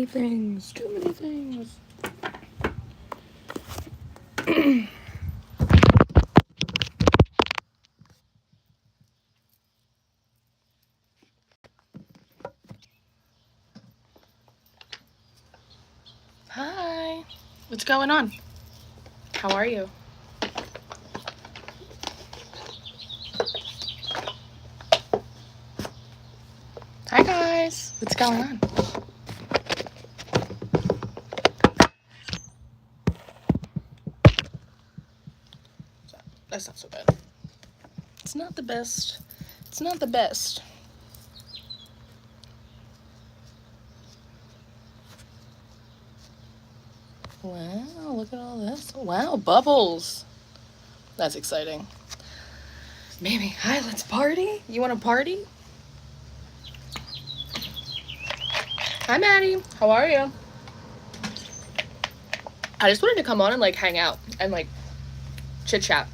many things. Too many things. Hi. What's going on? How are you? Hi guys. What's going on? That's not so bad. It's not the best. It's not the best. Wow, look at all this. Wow, bubbles. That's exciting. Maybe. Hi, let's party. You want to party? Hi, Maddie. How are you? I just wanted to come on and, like, hang out and, like, chit-chat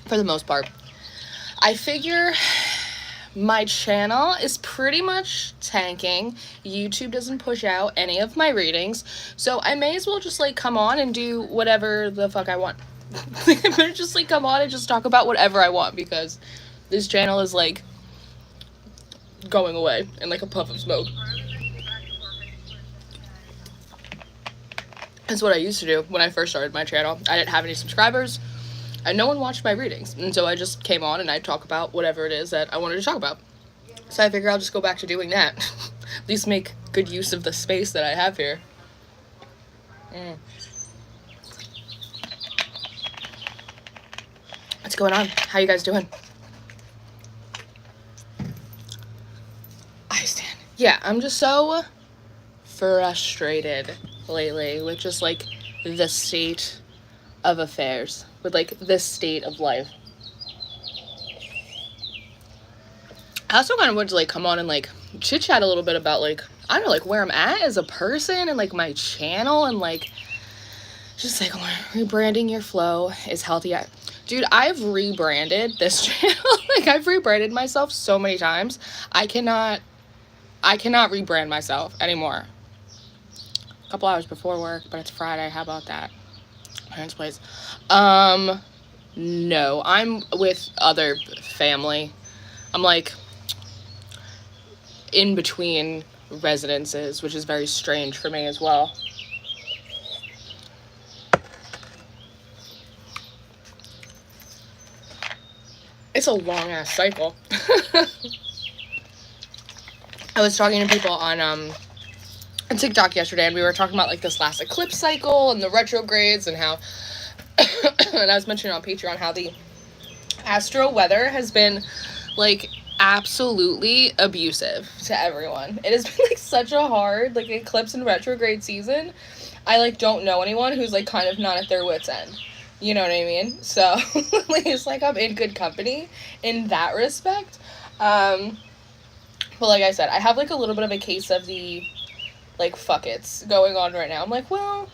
for the most part. I figure my channel is pretty much tanking. YouTube doesn't push out any of my readings, so I may as well just, like, come on and do whatever the fuck I want. I'm gonna just, like, come on and just talk about whatever I want, because this channel is, like, going away in, like, a puff of smoke. That's what I used to do when I first started my channel. I didn't have any subscribers, and no one watched my readings, and so I just came on and I'd talk about whatever it is that I wanted to talk about. So I figure I'll just go back to doing that. At least make good use of the space that I have here. What's going on? How you guys doing? I stand. Yeah, I'm just so frustrated lately with just, like, the state of affairs, with, like, the state of life. I also kind of wanted to, like, come on and, like, chit chat a little bit about, like, I don't know, like, where I'm at as a person and, like, my channel, and, like, just, like, rebranding your flow is healthy. Dude, I've rebranded this channel. Like, I've rebranded myself so many times. I cannot rebrand myself anymore. A couple hours before work, but it's Friday. How about that? Parents' place. No, I'm with other family. I'm, like, in between residences, which is very strange for me as well. It's a long ass cycle. I was talking to people on TikTok yesterday, and we were talking about, like, this last eclipse cycle and the retrogrades, and how and I was mentioning on Patreon how the Astro Weather has been, like, absolutely abusive to everyone. It has been, like, such a hard, like, eclipse and retrograde season. I, like, don't know anyone who's, like, kind of not at their wit's end. You know what I mean? So, like, it's like I'm in good company in that respect. But like I said, I have, like, a little bit of a case of the, like, fuck it's going on right now. I'm like, well,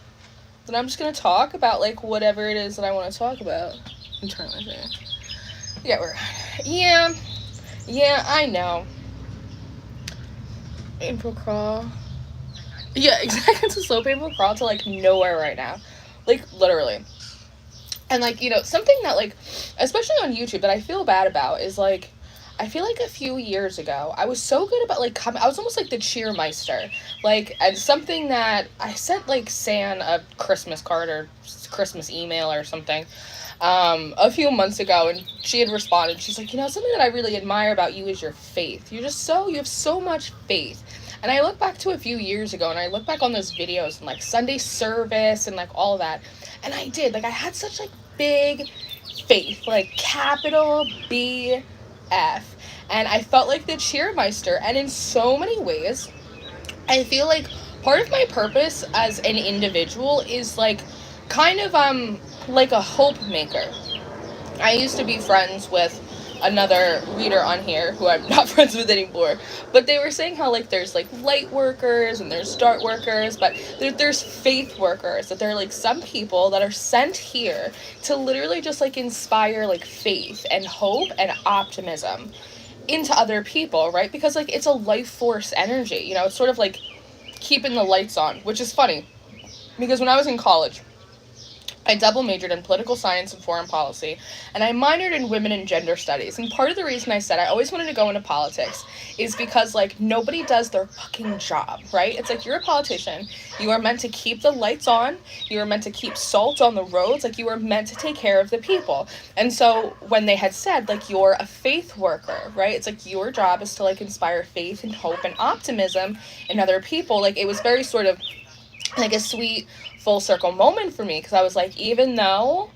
then I'm just gonna talk about, like, whatever it is that I want to talk about. I'm trying to say. Yeah, I know. April crawl. Yeah, exactly. It's a slow paper crawl to, like, nowhere right now. Like, literally. And, like, you know, something that, like, especially on YouTube, that I feel bad about is, like, I feel like a few years ago, I was so good about, like, I was almost like the cheermeister. Like, and something that I sent, like, San a Christmas card or Christmas email or something a few months ago, and she had responded. She's like, you know, something that I really admire about you is your faith. You have so much faith. And I look back to a few years ago, and I look back on those videos and, like, Sunday service and, like, all that, and I did, like, I had such, like, big faith, like, capital B F, and I felt like the cheermeister. And in so many ways, I feel like part of my purpose as an individual is, like, kind of like a hope maker. I used to be friends with another reader on here who I'm not friends with anymore, but they were saying how, like, there's, like, light workers and there's dark workers, but there's faith workers, that there are, like, some people that are sent here to literally just, like, inspire, like, faith and hope and optimism into other people, right? Because, like, it's a life force energy, you know. It's sort of like keeping the lights on, which is funny because when I was in college, I double majored in political science and foreign policy, and I minored in women and gender studies. And part of the reason I said I always wanted to go into politics is because, like, nobody does their fucking job, right? It's like, you're a politician. You are meant to keep the lights on. You are meant to keep salt on the roads. Like, you are meant to take care of the people. And so when they had said, like, you're a faith worker, right? It's like, your job is to, like, inspire faith and hope and optimism in other people. Like, it was very sort of like a sweet full circle moment for me, because I was like, even though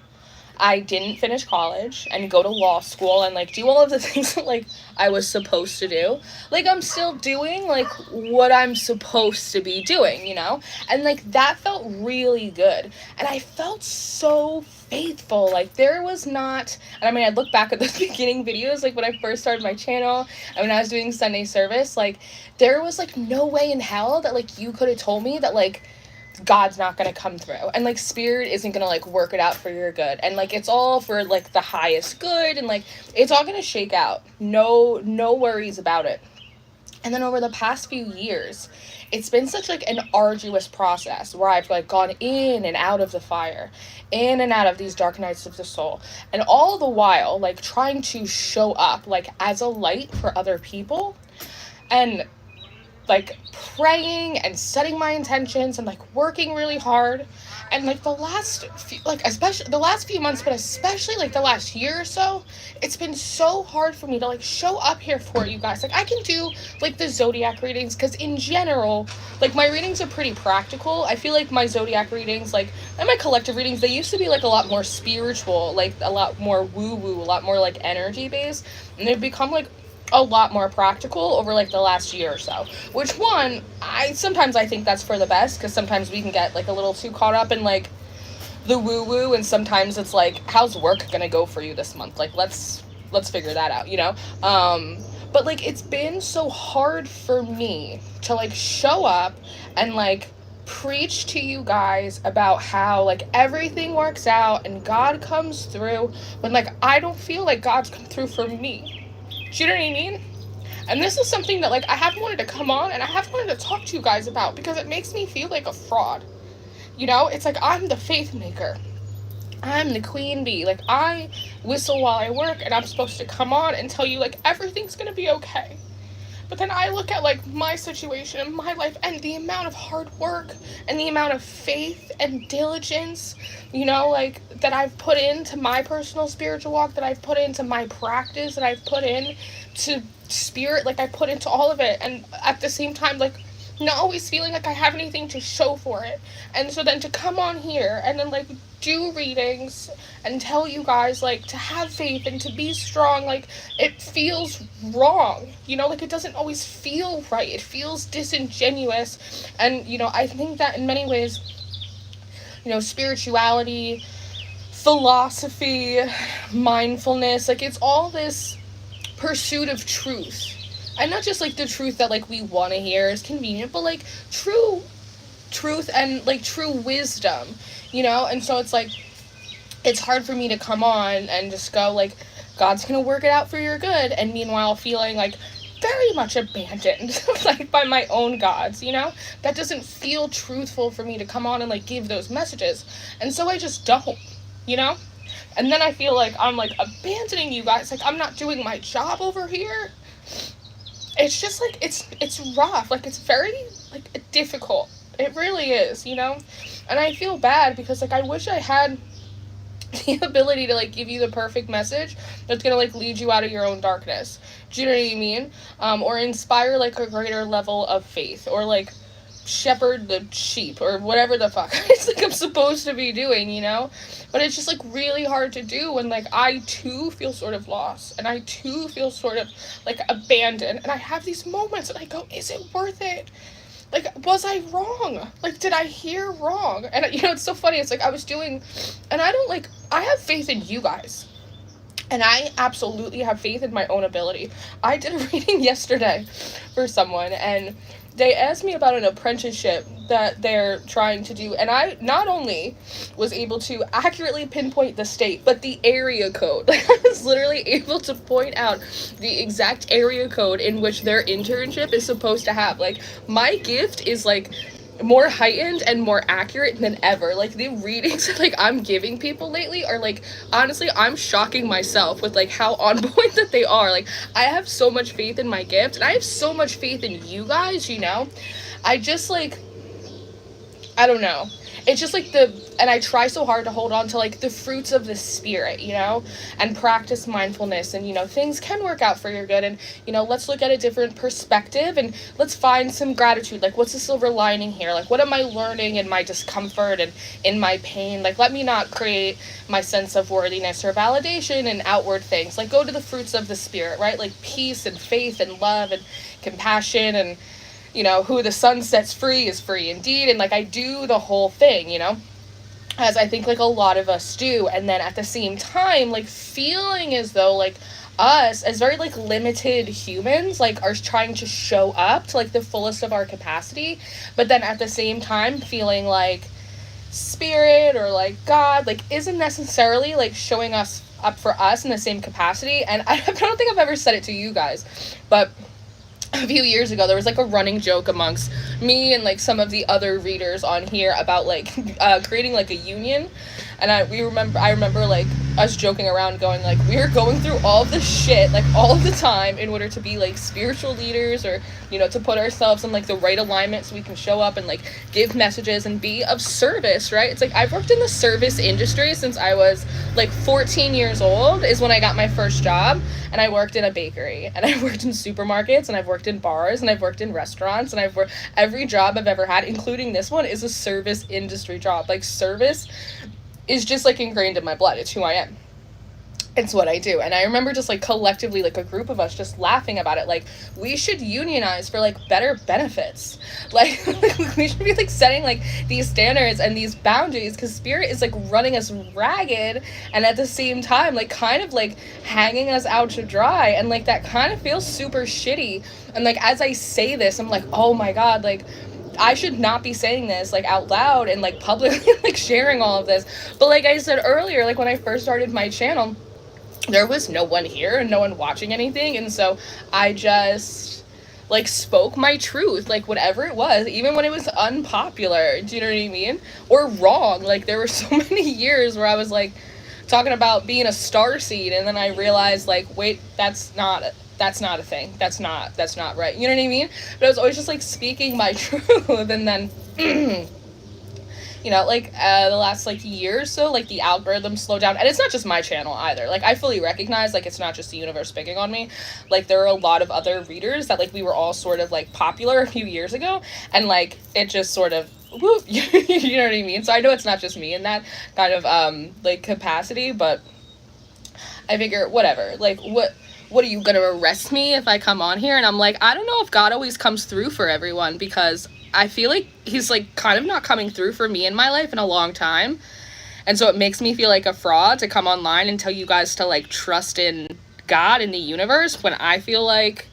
I didn't finish college and go to law school and, like, do all of the things that, like, I was supposed to do, like, I'm still doing, like, what I'm supposed to be doing, you know? And, like, that felt really good. And I felt so faithful. Like, there was not, and I mean, I look back at those beginning videos, like, when I first started my channel and when I was doing Sunday service, like, there was, like, no way in hell that, like, you could have told me that, like, God's not gonna come through, and, like, spirit isn't gonna, like, work it out for your good, and, like, it's all for, like, the highest good, and, like, it's all gonna shake out. No worries about it. And then over the past few years, it's been such, like, an arduous process where I've, like, gone in and out of the fire, in and out of these dark nights of the soul, and all the while, like, trying to show up, like, as a light for other people, and, like, praying and setting my intentions and, like, working really hard. And, like, the last few, like, especially the last few months, but especially, like, the last year or so, it's been so hard for me to, like, show up here for you guys. Like, I can do, like, the zodiac readings, because in general, like, my readings are pretty practical. I feel like my zodiac readings, like, and my collective readings, they used to be, like, a lot more spiritual, like, a lot more woo-woo, a lot more, like, energy-based, and they've become, like, a lot more practical over, like, the last year or so, which, one, sometimes I think that's for the best, because sometimes we can get, like, a little too caught up in, like, the woo-woo, and sometimes it's like, how's work gonna go for you this month? Like, let's figure that out, you know? But, like, it's been so hard for me to, like, show up and, like, preach to you guys about how, like, everything works out and God comes through when, like, I don't feel like God's come through for me. Do you know what I mean? And this is something that, like, I have wanted to come on and I have wanted to talk to you guys about, because it makes me feel like a fraud. You know, it's like, I'm the faith maker. I'm the queen bee. Like, I whistle while I work, and I'm supposed to come on and tell you, like, everything's gonna be okay. But then I look at, like, my situation and my life and the amount of hard work and the amount of faith and diligence, you know, like, that I've put into my personal spiritual walk, that I've put into my practice, that I've put in to spirit, like, I put into all of it, and at the same time, like, not always feeling like I have anything to show for it. And so then to come on here and then, like, do readings and tell you guys, like, to have faith and to be strong, like, it feels wrong, you know, like, it doesn't always feel right. It feels disingenuous. And, you know, I think that in many ways, you know, spirituality, philosophy, mindfulness, like, it's all this pursuit of truth. And not just, like, the truth that, like, we want to hear is convenient, but, like, true truth and, like, true wisdom, you know? And so it's, like, it's hard for me to come on and just go, like, God's gonna work it out for your good, and meanwhile feeling, like, very much abandoned, like, by my own gods, you know? That doesn't feel truthful for me to come on and, like, give those messages. And so I just don't, you know? And then I feel like I'm, like, abandoning you guys, like, I'm not doing my job over here. It's just, like, it's rough, like, it's very, like, difficult. It really is, you know? And I feel bad because, like, I wish I had the ability to, like, give you the perfect message that's gonna, like, lead you out of your own darkness. Do you know what I mean? Or inspire, like, a greater level of faith, or, like, shepherd the sheep, or whatever the fuck it's, like, I'm supposed to be doing, you know? But it's just, like, really hard to do when, like, I too feel sort of lost, and I too feel sort of, like, abandoned, and I have these moments and I go, is it worth it? Like, was I wrong? Like, did I hear wrong? And, you know, it's so funny, it's like, I was doing, and I don't, like, I have faith in you guys, and I absolutely have faith in my own ability. I did a reading yesterday for someone, and they asked me about an apprenticeship that they're trying to do, and I not only was able to accurately pinpoint the state, but the area code. Like, I was literally able to point out the exact area code in which their internship is supposed to have. Like, my gift is, like, more heightened and more accurate than ever. Like, the readings like I'm giving people lately are, like, honestly, I'm shocking myself with, like, how on point that they are. Like, I have so much faith in my gift, and I have so much faith in you guys, you know? I just, like, I don't know. It's just, like, and I try so hard to hold on to, like, the fruits of the spirit, you know, and practice mindfulness, and, you know, things can work out for your good, and, you know, let's look at a different perspective, and let's find some gratitude. Like, what's the silver lining here? Like, what am I learning in my discomfort and in my pain? Like, let me not create my sense of worthiness or validation in outward things. Like, go to the fruits of the spirit, right? Like, peace and faith and love and compassion, and, you know, who the sun sets free is free indeed. And, like, I do the whole thing, you know, as I think, like, a lot of us do. And then at the same time, like, feeling as though, like, us as very, like, limited humans, like, are trying to show up to, like, the fullest of our capacity, but then at the same time feeling like spirit or, like, God, like, isn't necessarily, like, showing us up for us in the same capacity. And I don't think I've ever said it to you guys, but a few years ago, there was, like, a running joke amongst me and, like, some of the other readers on here about, like, creating, like, a union. And I remember, like, us joking around going, like, we're going through all of this shit, like, all of the time in order to be, like, spiritual leaders, or, you know, to put ourselves in, like, the right alignment so we can show up and, like, give messages and be of service, right? It's like, I've worked in the service industry since I was, like, 14 years old is when I got my first job, and I worked in a bakery, and I worked in supermarkets, and I've worked in bars, and I've worked in restaurants, and I've worked, every job I've ever had, including this one, is a service industry job. Like, service is just, like, ingrained in my blood. It's who I am. It's what I do. And I remember just, like, collectively, like, a group of us just laughing about it. Like, we should unionize for, like, better benefits. Like, we should be, like, setting, like, these standards and these boundaries, because spirit is, like, running us ragged, and at the same time, like, kind of, like, hanging us out to dry, and, like, that kind of feels super shitty. And, like, as I say this, I'm like, oh my God, like, I should not be saying this, like, out loud and, like, publicly, like, sharing all of this. But like I said earlier, like, when I first started my channel, there was no one here and no one watching anything, and so I just, like, spoke my truth, like, whatever it was, even when it was unpopular, do you know what I mean? Or wrong. Like, there were so many years where I was, like, talking about being a starseed, and then I realized, like, wait, that's not a thing. That's not right. You know what I mean? But I was always just, like, speaking my truth, and then, you know, like, the last, like, year or so, like, the algorithm slowed down, and it's not just my channel either. Like, I fully recognize, like, it's not just the universe picking on me. Like, there are a lot of other readers that, like, we were all sort of, like, popular a few years ago, and, like, it just sort of, whoop, you know what I mean? So I know it's not just me in that kind of, like, capacity, but I figure, whatever, like, what are you gonna arrest me if I come on here? And I'm like, I don't know if God always comes through for everyone, because I feel like he's, like, kind of not coming through for me in my life in a long time. And so it makes me feel like a fraud to come online and tell you guys to, like, trust in God and the universe when I feel like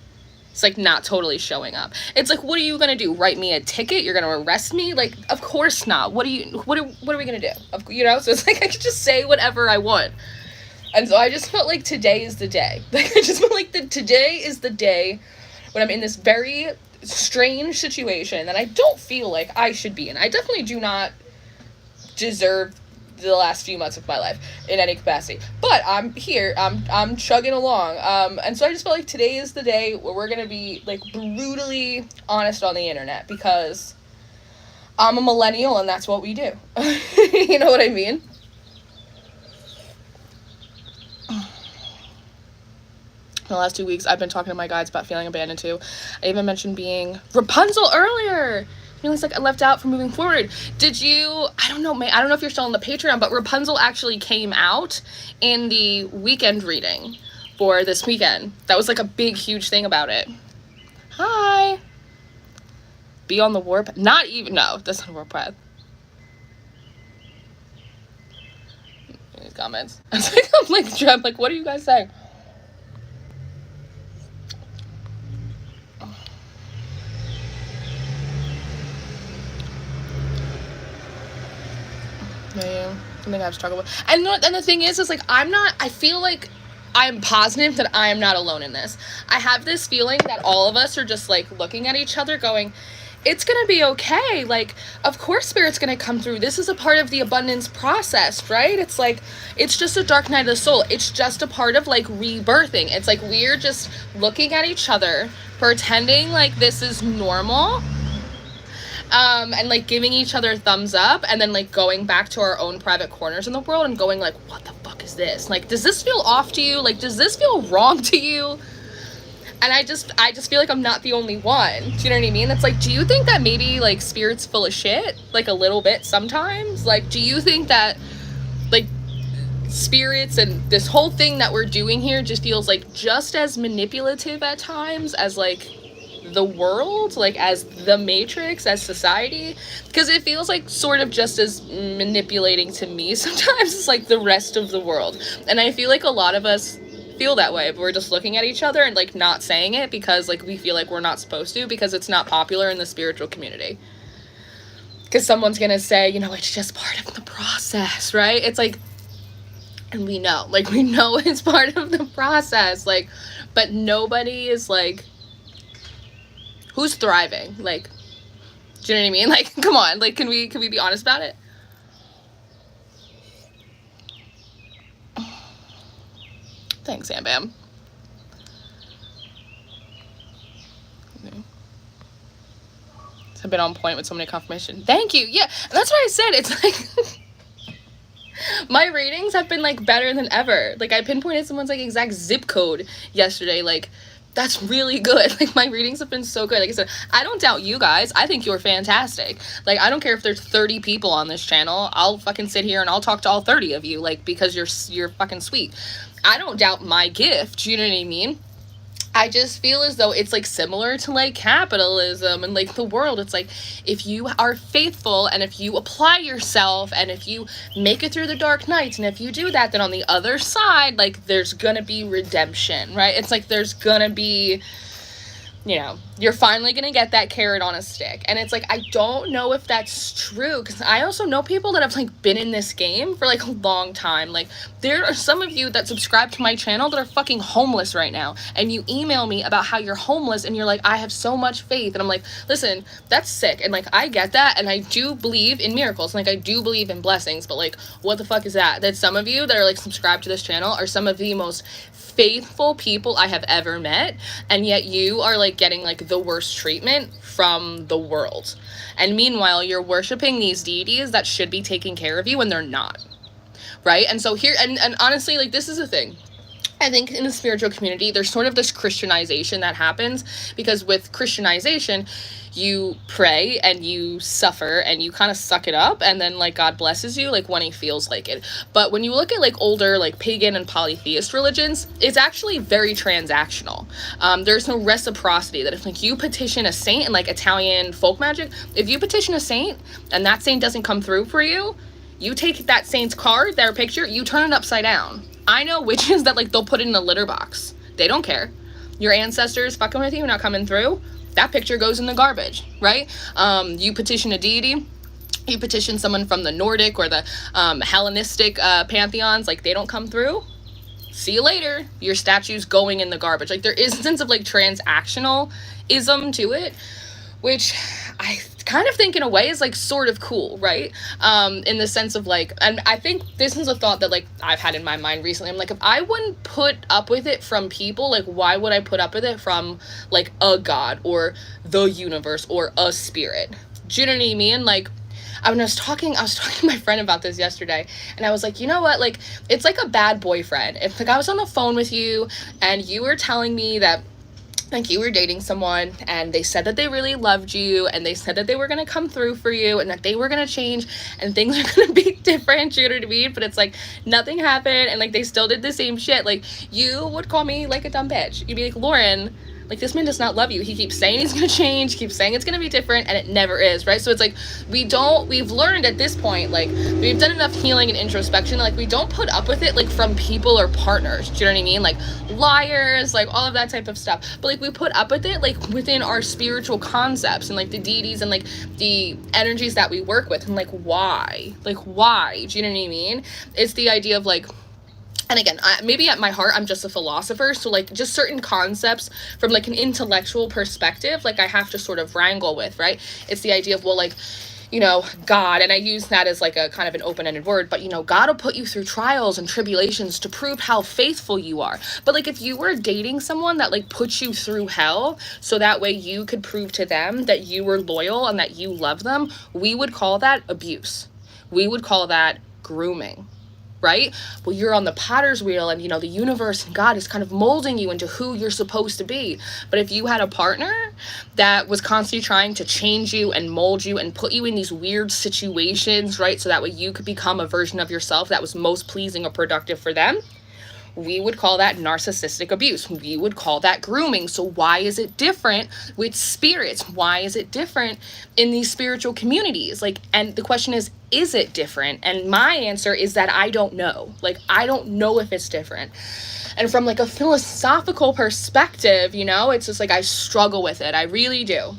it's, like, not totally showing up. It's like, what are you gonna do? Write me a ticket? You're gonna arrest me? Like, of course not. What are we gonna do? You know? So it's like, I could just say whatever I want. And so I just felt like today is the day. Like, I just felt like today is the day when I'm in this very strange situation that I don't feel like I should be in. I definitely do not deserve the last few months of my life in any capacity. But I'm here. I'm chugging along. And so I just felt like today is the day where we're gonna be, like, brutally honest on the internet, because I'm a millennial and that's what we do. You know what I mean? The last 2 weeks, I've been talking to my guides about feeling abandoned too. I even mentioned being Rapunzel earlier. Feeling like I left out from moving forward. Did you, I don't know if you're still on the Patreon, but Rapunzel actually came out in the weekend reading for this weekend. That was, like, a big, huge thing about it. Hi. Be on the warp. Not even, no, that's not a warp path. These comments. I'm like, what are you guys saying? Yeah, something I've struggled with. And the thing is like, I feel like I'm positive that I am not alone in this. I have this feeling that all of us are just, like, looking at each other going, it's gonna be okay. Like, of course Spirit's gonna come through. This is a part of the abundance process, right? It's like, it's just a dark night of the soul. It's just a part of, like, rebirthing. It's like, we're just looking at each other, pretending like this is normal, and, like, giving each other thumbs up, and then, like, going back to our own private corners in the world and going, like, what the fuck is this? Like, does this feel off to you? Like, does this feel wrong to you? And I just feel like I'm not the only one. Do you know what I mean? It's like, do you think that maybe, like, Spirit's full of shit? Like, a little bit sometimes? Like, do you think that, like, spirits and this whole thing that we're doing here just feels, like, just as manipulative at times as, like, the world, like, as the Matrix, as society? Because it feels like sort of just as manipulating to me sometimes as, like, the rest of the world. And I feel like a lot of us feel that way, but we're just looking at each other and, like, not saying it because, like, we feel like we're not supposed to, because it's not popular in the spiritual community. Because someone's gonna say, you know, it's just part of the process, right? It's like, and we know it's part of the process, like, but nobody is, like, who's thriving? Like, do you know what I mean? Like, come on, like, can we be honest about it? Thanks, Sam Bam. Okay. I've been on point with so many confirmation. Thank you. Yeah, and that's what I said. It's like my ratings have been, like, better than ever. Like, I pinpointed someone's, like, exact zip code yesterday. Like, that's really good. Like, my readings have been so good. Like I said, I don't doubt you guys. I think you're fantastic. Like, I don't care if there's 30 people on this channel. I'll fucking sit here and I'll talk to all 30 of you, like, because you're fucking sweet. I don't doubt my gift. You know what I mean? I just feel as though it's, like, similar to, like, capitalism and, like, the world. It's like, if you are faithful and if you apply yourself and if you make it through the dark nights and if you do that, then on the other side, like, there's gonna be redemption, right? It's like there's gonna be, you know, you're finally gonna get that carrot on a stick. And it's like, I don't know if that's true, because I also know people that have, like, been in this game for, like, a long time. Like, there are some of you that subscribe to my channel that are fucking homeless right now, and you email me about how you're homeless and you're like, I have so much faith. And I'm like, listen, that's sick, and, like, I get that, and I do believe in miracles, and, like, I do believe in blessings, but, like, what the fuck is that? That some of you that are, like, subscribed to this channel are some of the most faithful people I have ever met, and yet you are, like, getting, like, the worst treatment from the world. And meanwhile, you're worshiping these deities that should be taking care of you when they're not, right? And so here, and honestly, like, this is the thing. I think in the spiritual community, there's sort of this Christianization that happens, because with Christianization, you pray and you suffer and you kind of suck it up, and then, like, God blesses you, like, when he feels like it. But when you look at, like, older, like, pagan and polytheist religions, it's actually very transactional. There's no reciprocity, that if, like, you petition a saint in, like, Italian folk magic, if you petition a saint and that saint doesn't come through for you, you take that saint's card, their picture, you turn it upside down. I know witches that, like, they'll put it in a litter box. They don't care. Your ancestors fucking with you, not coming through, that picture goes in the garbage, right? You petition a deity, you petition someone from the Nordic or the Hellenistic pantheons, like, they don't come through, see you later, your statue's going in the garbage. Like, there is a sense of, like, transactionalism to it, which I kind of think in a way is, like, sort of cool, right? In the sense of, like, and I think this is a thought that, like, I've had in my mind recently. I'm like, if I wouldn't put up with it from people, like, why would I put up with it from, like, a god or the universe or a spirit? Do you know what I mean? Like, I was talking to my friend about this yesterday, and I was like, you know what, like, it's like a bad boyfriend. If, like, I was on the phone with you and you were telling me that, like, you were dating someone and they said that they really loved you and they said that they were going to come through for you and that they were going to change and things are going to be different, you know what I mean? But it's like nothing happened and, like, they still did the same shit. Like, you would call me, like, a dumb bitch. You'd be like, Lauren, Like, this man does not love you. He keeps saying he's going to change, keeps saying it's going to be different, and it never is, right? So it's like, we've learned at this point, like, we've done enough healing and introspection, like, we don't put up with it, like, from people or partners, do you know what I mean? Like, liars, like, all of that type of stuff. But, like, we put up with it, like, within our spiritual concepts and, like, the deities and, like, the energies that we work with. And, like, why? Like, why? Do you know what I mean? It's the idea of, like, and again, maybe at my heart, I'm just a philosopher, so, like, just certain concepts from, like, an intellectual perspective, like, I have to sort of wrangle with, right? It's the idea of, well, like, you know, God, and I use that as, like, a kind of an open-ended word, but, you know, God will put you through trials and tribulations to prove how faithful you are. But, like, if you were dating someone that, like, put you through hell, so that way you could prove to them that you were loyal and that you love them, we would call that abuse. We would call that grooming. Right? Well, you're on the potter's wheel, and, you know, the universe and God is kind of molding you into who you're supposed to be. But if you had a partner that was constantly trying to change you and mold you and put you in these weird situations, right, so that way you could become a version of yourself that was most pleasing or productive for them, we would call that narcissistic abuse. We would call that grooming. So why is it different with spirits? Why is it different in these spiritual communities? Like, and the question is it different? And my answer is that I don't know. Like, I don't know if it's different. And from, like, a philosophical perspective, you know, it's just like I struggle with it. I really do.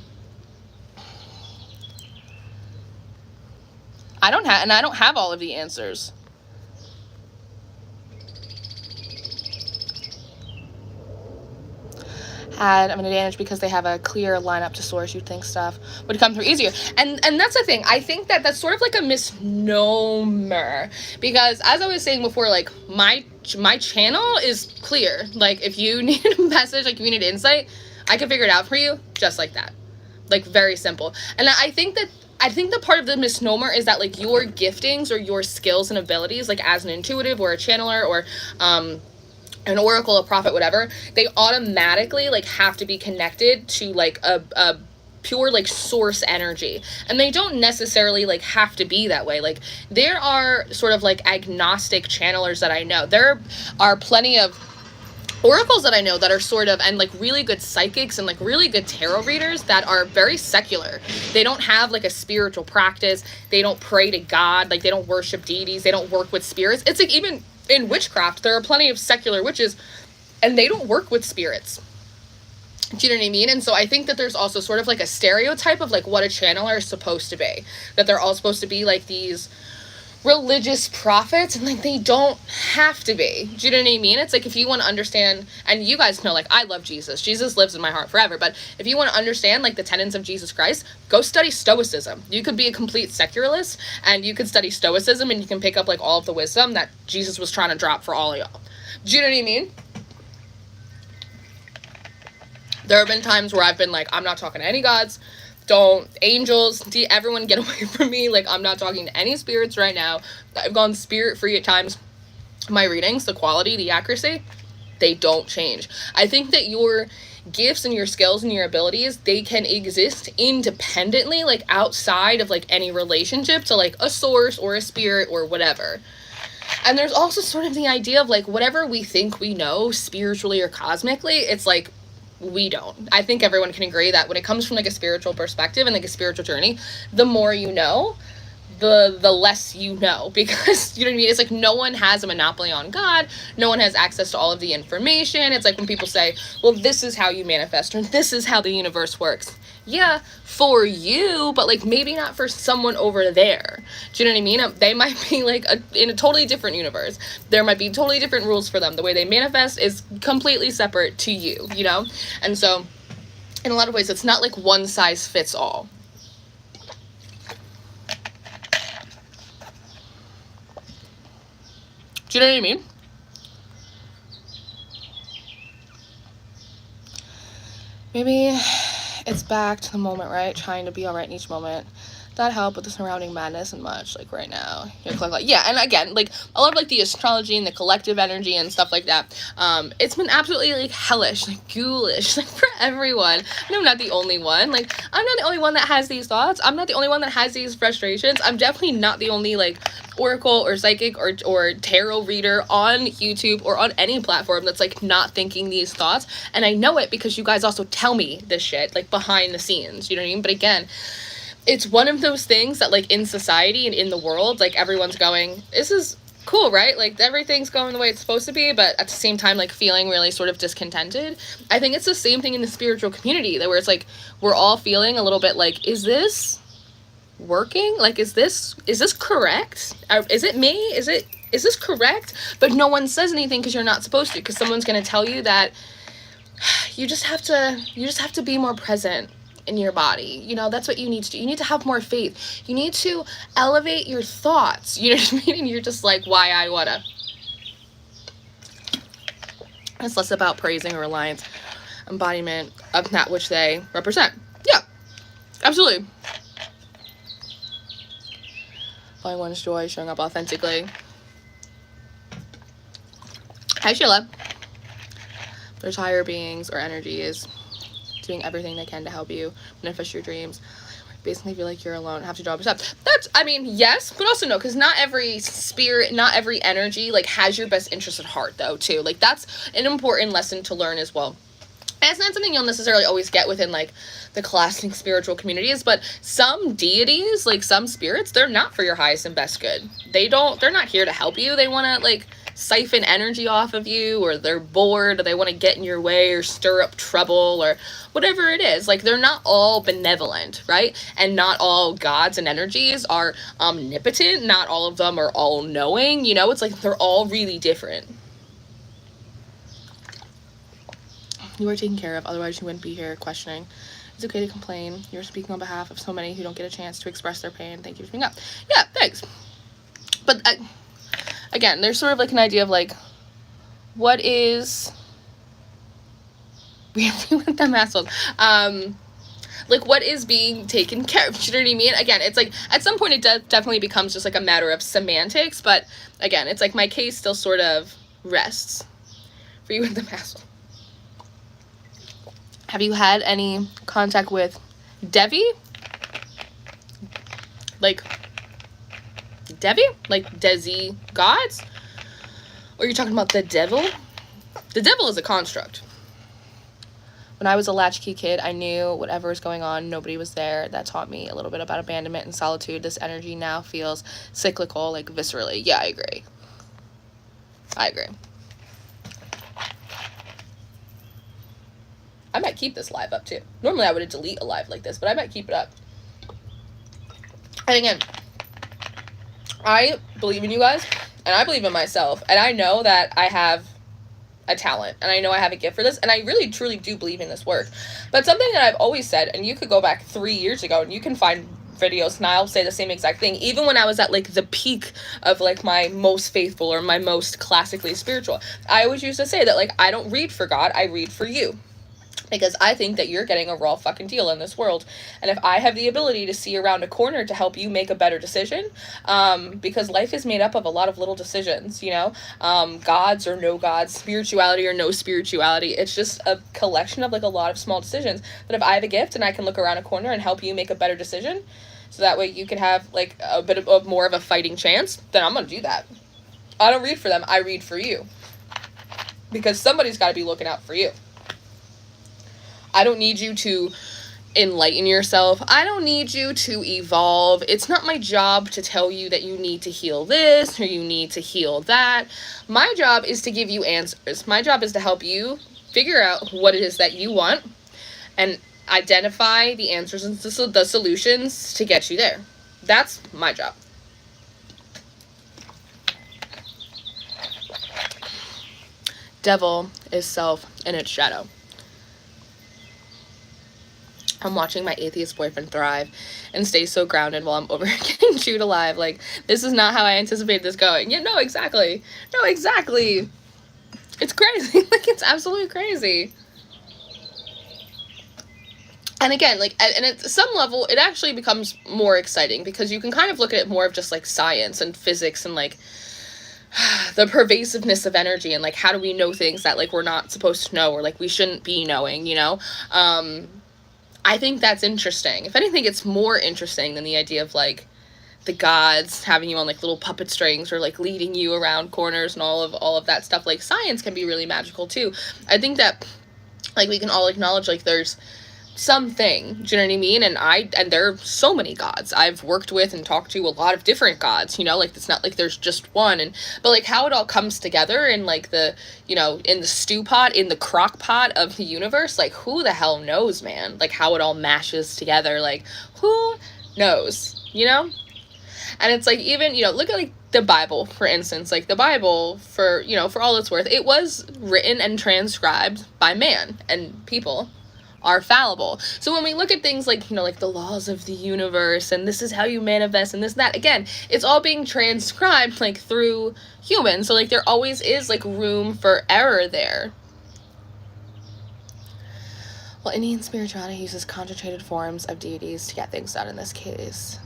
I don't have all of the answers. Had an advantage because they have a clear lineup to source. You'd think stuff would come through easier. And that's the thing. I think that that's sort of like a misnomer, because as I was saying before, like, my channel is clear. Like, if you need a message, like, if you need insight, I can figure it out for you just like that. Like, very simple. And I think the part of the misnomer is that, like, your giftings or your skills and abilities, like, as an intuitive or a channeler or an oracle, a prophet, whatever, they automatically, like, have to be connected to, like, a pure, like, source energy. And they don't necessarily, like, have to be that way. Like, there are sort of, like, agnostic channelers that I know. There are plenty of oracles that I know that are sort of, and, like, really good psychics and, like, really good tarot readers that are very secular. They don't have, like, a spiritual practice. They don't pray to God. Like, they don't worship deities. They don't work with spirits. It's, like, even in witchcraft, there are plenty of secular witches, and they don't work with spirits. Do you know what I mean? And so I think that there's also sort of, like, a stereotype of, like, what a channeler is supposed to be. That they're all supposed to be, like, these religious prophets, and, like, they don't have to be. Do you know what I mean? It's like, if you want to understand, and you guys know, like, I love Jesus. Jesus lives in my heart forever. But if you want to understand, like, the tenets of Jesus Christ, go study Stoicism. You could be a complete secularist, and you could study Stoicism, and you can pick up, like, all of the wisdom that Jesus was trying to drop for all of y'all. Do you know what I mean? There have been times where I've been like, I'm not talking to any gods. Don't, angels, everyone get away from me. Like, I'm not talking to any spirits right now. I've gone spirit free at times. My readings, the quality, the accuracy, they don't change. I think that your gifts and your skills and your abilities, they can exist independently, like, outside of, like, any relationship to, like, a source or a spirit or whatever. And there's also sort of the idea of, like, whatever we think we know spiritually or cosmically, it's like, we don't. I think everyone can agree that when it comes from, like, a spiritual perspective and, like, a spiritual journey, the more you know, the less you know, because, you know what I mean? It's like, no one has a monopoly on God. No one has access to all of the information. It's like when people say, well, this is how you manifest, or this is how the universe works. Yeah, for you, but, like, maybe not for someone over there. Do you know what I mean? They might be, like, in a totally different universe. There might be totally different rules for them. The way they manifest is completely separate to you, you know? And so, in a lot of ways, it's not like one size fits all. Do you know what I mean? Maybe it's back to the moment, right? Trying to be all right in each moment. that help with the surrounding madness and much, like, right now. Yeah, and again, like, a lot of, like, the astrology and the collective energy and stuff like that, it's been absolutely, like, hellish, like, ghoulish, like, for everyone. And I'm not the only one. Like, I'm not the only one that has these thoughts. I'm not the only one that has these frustrations. I'm definitely not the only, like, oracle or psychic or tarot reader on YouTube or on any platform that's, like, not thinking these thoughts. And I know it because you guys also tell me this shit, like, behind the scenes, you know what I mean? But again, it's one of those things that, like, in society and in the world, like, everyone's going, this is cool, right? Like, everything's going the way it's supposed to be, but at the same time, like, feeling really sort of discontented. I think it's the same thing in the spiritual community, that where it's like, we're all feeling a little bit like, is this working? Like, is this correct? Is it me? Is this correct? But no one says anything because you're not supposed to, because someone's going to tell you that you just have to be more present in your body. You know, that's what you need to do. You need to have more faith. You need to elevate your thoughts. You know what I mean? And you're just like, why I wanna. It's less about praising or reliance, embodiment of that which they represent. Yeah, absolutely. Finding one's joy, showing up authentically. Hi, Sheila. There's higher beings or energies doing everything they can to help you manifest your dreams. Basically feel like you're alone, have to draw yourself. That's, I mean, yes, but also no, because not every spirit, not every energy, like, has your best interest at heart, though, too. Like, that's an important lesson to learn as well. And it's not something you'll necessarily always get within, like, the classic spiritual communities, but some deities, like, some spirits, they're not for your highest and best good. They're not here to help you. They want to, like, siphon energy off of you, or they're bored, or they want to get in your way or stir up trouble or whatever it is. Like, they're not all benevolent, right? And not all gods and energies are omnipotent. Not all of them are all-knowing, you know? It's like they're all really different. You are taken care of, otherwise you wouldn't be here questioning. It's okay to complain. You're speaking on behalf of so many who don't get a chance to express their pain. Thank you for speaking up. Yeah, thanks. But again, there's sort of, like, an idea of, like, what is really with them assholes, like, what is being taken care of, you know what I mean? Again, it's like, at some point it definitely becomes just, like, a matter of semantics, but again, it's like my case still sort of rests for you with them assholes. Have you had any contact with Devi? Like, Devi? Like, Desi gods? Or are you talking about the devil? The devil is a construct. When I was a latchkey kid, I knew whatever was going on, nobody was there. That taught me a little bit about abandonment and solitude. This energy now feels cyclical, like, viscerally. Yeah, I agree. I agree. I might keep this live up, too. Normally, I would delete a live like this, but I might keep it up. And again, I believe in you guys, and I believe in myself, and I know that I have a talent, and I know I have a gift for this, and I really, truly do believe in this work. But something that I've always said, and you could go back 3 years ago, and you can find videos, and I'll say the same exact thing, even when I was at, like, the peak of, like, my most faithful or my most classically spiritual. I always used to say that, like, I don't read for God, I read for you. Because I think that you're getting a raw fucking deal in this world. And if I have the ability to see around a corner to help you make a better decision, because life is made up of a lot of little decisions, you know, gods or no gods, spirituality or no spirituality, it's just a collection of, like, a lot of small decisions. But if I have a gift and I can look around a corner and help you make a better decision, so that way you can have, like, a bit of more of a fighting chance, then I'm gonna do that. I don't read for them, I read for you. Because somebody's got to be looking out for you. I don't need you to enlighten yourself. I don't need you to evolve. It's not my job to tell you that you need to heal this or you need to heal that. My job is to give you answers. My job is to help you figure out what it is that you want and identify the answers and the solutions to get you there. That's my job. Devil is self in its shadow. I'm watching my atheist boyfriend thrive and stay so grounded while I'm over getting chewed alive. Like, this is not how I anticipated this going. Yeah, no, exactly. No, exactly. It's crazy. Like, it's absolutely crazy. And again, like, and at some level, it actually becomes more exciting because you can kind of look at it more of just, like, science and physics and, like, the pervasiveness of energy and, like, how do we know things that, like, we're not supposed to know or, like, we shouldn't be knowing, you know? I think that's interesting. If anything, it's more interesting than the idea of, like, the gods having you on, like, little puppet strings or, like, leading you around corners and all of that stuff. Like, science can be really magical, too. I think that, like, we can all acknowledge, like, there's something, do you know what I mean? And there are so many gods. I've worked with and talked to a lot of different gods, you know, like, it's not like there's just one, but, like, how it all comes together in, like, the, you know, in the stew pot, in the crock pot of the universe, like, who the hell knows, man? Like, how it all mashes together, like, who knows, you know? And it's, like, even, you know, look at, like, the Bible, for instance. Like, the Bible, for, you know, for all it's worth, it was written and transcribed by man, and people are fallible. So when we look at things like, you know, like the laws of the universe and this is how you manifest and this and that, again, it's all being transcribed, like, through humans. So, like, there always is, like, room for error there. Well, Indian spirituality uses concentrated forms of deities to get things done in this case.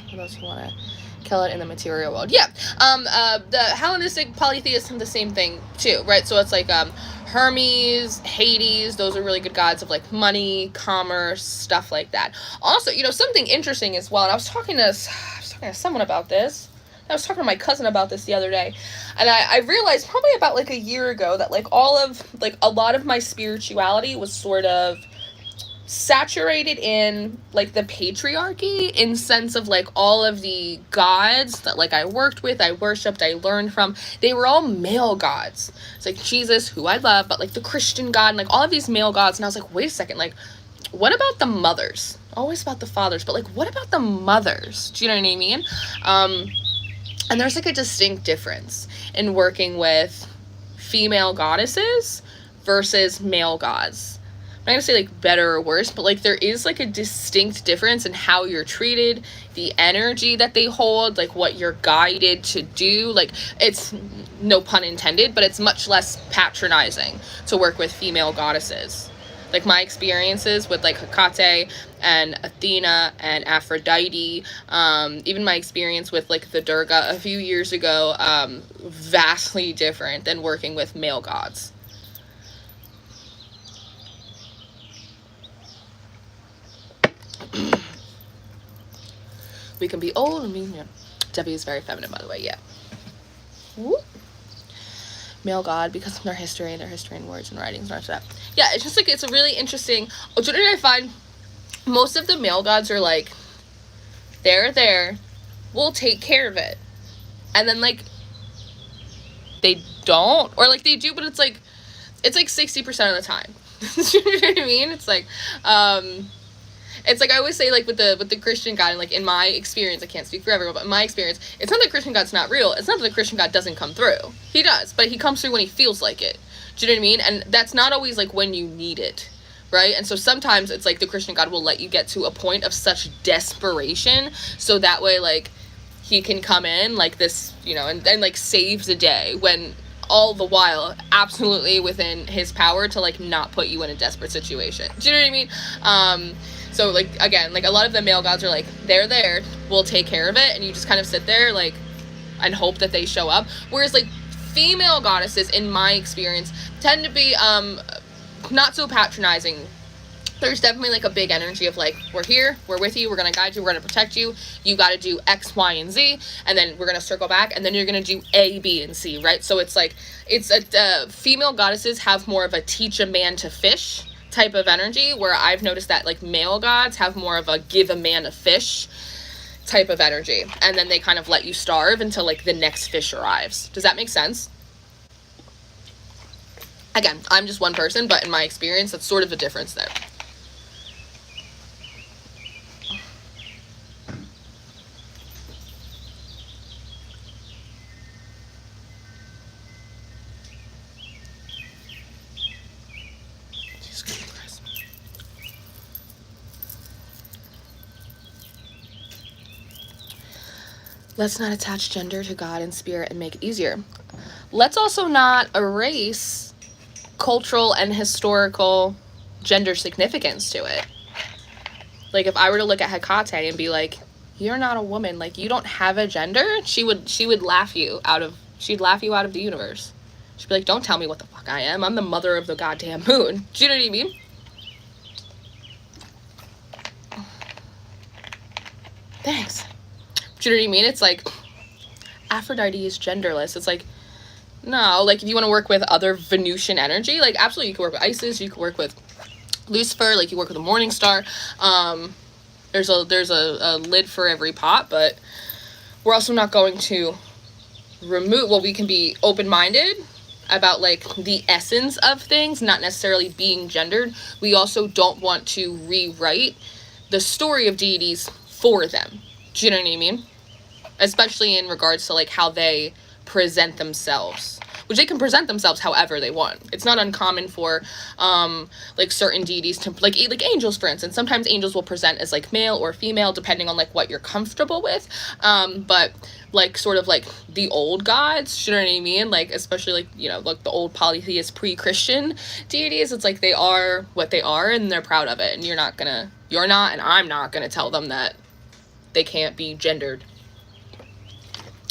For those who want to kill it in the material world. Yeah. The Hellenistic polytheists are the same thing, too, right? So it's, like, Hermes, Hades, those are really good gods of, like, money, commerce, stuff like that. Also, you know, something interesting as well, and I was talking to someone about this. I was talking to my cousin about this the other day, and I realized probably about, like, a year ago that, like, a lot of my spirituality was sort of saturated in, like, the patriarchy, in sense of, like, all of the gods that, like, I worked with, I worshipped, I learned from, they were all male gods. It's like Jesus, who I love, but, like, the Christian God, and, like, all of these male gods, and I was like, wait a second, like, what about the mothers? Always about the fathers, but, like, what about the mothers? Do you know what I mean? And there's, like, a distinct difference in working with female goddesses versus male gods. I'm not gonna say, like, better or worse, but, like, there is, like, a distinct difference in how you're treated, the energy that they hold, like, what you're guided to do. Like, it's, no pun intended, but it's much less patronizing to work with female goddesses. Like, my experiences with, like, Hecate and Athena and Aphrodite, even my experience with, like, the Durga a few years ago, vastly different than working with male gods. We can be old and mean. Yeah. Debbie is very feminine, by the way. Yeah. Whoop. Male god because of their history and words and writings and that. Yeah, it's just, like, it's a really interesting. Generally, I find most of the male gods are like, they're there, we'll take care of it, and then, like, they don't, or, like, they do, but it's like 60% of the time. You know what I mean? It's like, it's like I always say, like, with the Christian God, and, like, in my experience, I can't speak for everyone, but in my experience, it's not that Christian God's not real. It's not that the Christian God doesn't come through. He does, but he comes through when he feels like it. Do you know what I mean? And that's not always, like, when you need it, right? And so sometimes it's like the Christian God will let you get to a point of such desperation, so that way, like, he can come in, like, this, you know, and like, save the day, when all the while absolutely within his power to, like, not put you in a desperate situation. Do you know what I mean? So, like, again, like, a lot of the male gods are like, they're there, we'll take care of it, and you just kind of sit there, like, and hope that they show up. Whereas, like, female goddesses, in my experience, tend to be, not so patronizing. There's definitely, like, a big energy of, like, we're here, we're with you, we're gonna guide you, we're gonna protect you, you gotta do X, Y, and Z, and then we're gonna circle back, and then you're gonna do A, B, and C, right? So it's, like, female goddesses have more of a teach a man to fish type of energy, where I've noticed that, like, male gods have more of a give a man a fish type of energy, and then they kind of let you starve until, like, the next fish arrives. Does that make sense? Again, I'm just one person, but in my experience, that's sort of the difference there. Let's not attach gender to God and spirit and make it easier. Let's also not erase cultural and historical gender significance to it. Like, if I were to look at Hecate and be like, you're not a woman, like, you don't have a gender, she would laugh you out of, she'd laugh you out of the universe. She'd be like, don't tell me what the fuck I am. I'm the mother of the goddamn moon. Do you know what I mean? Thanks. Do you know what I mean? It's like, Aphrodite is genderless. It's like, no, like, if you want to work with other Venusian energy, like, absolutely, you can work with Isis, you can work with Lucifer, like, you work with a morning star. There's a lid for every pot, but we're also not going to remove, well, we can be open-minded about, like, the essence of things, not necessarily being gendered. We also don't want to rewrite the story of deities for them. Do you know what I mean? Especially in regards to, like, how they present themselves, which they can present themselves however they want. It's not uncommon for, like, certain deities to, like angels, for instance. Sometimes angels will present as, like, male or female, depending on, like, what you're comfortable with. But, like, sort of, like, the old gods, you know what I mean? Like, especially, like, you know, like, the old polytheist pre-Christian deities, it's like they are what they are, and they're proud of it. And you're not, and I'm not gonna tell them that they can't be gendered.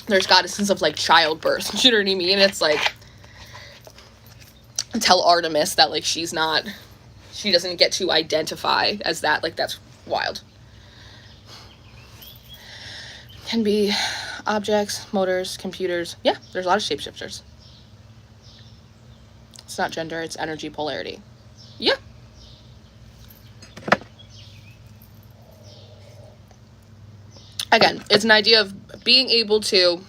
There's goddesses of, like, childbirth, you know what I mean? It's like, tell Artemis that, like, she doesn't get to identify as that. Like, that's wild. Can be objects, motors, computers. Yeah, there's a lot of shapeshifters. It's not gender, it's energy polarity. Yeah. Again, it's an idea of being able to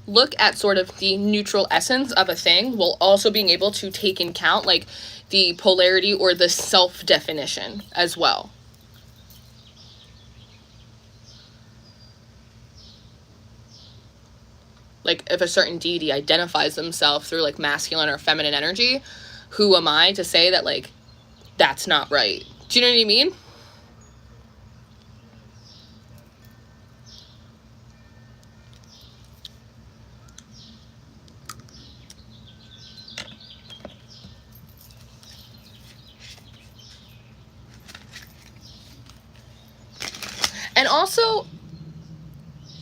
look at sort of the neutral essence of a thing while also being able to take in count, like, the polarity or the self-definition as well. Like, if a certain deity identifies themselves through, like, masculine or feminine energy, who am I to say that, like, that's not right? Do you know what I mean? And also,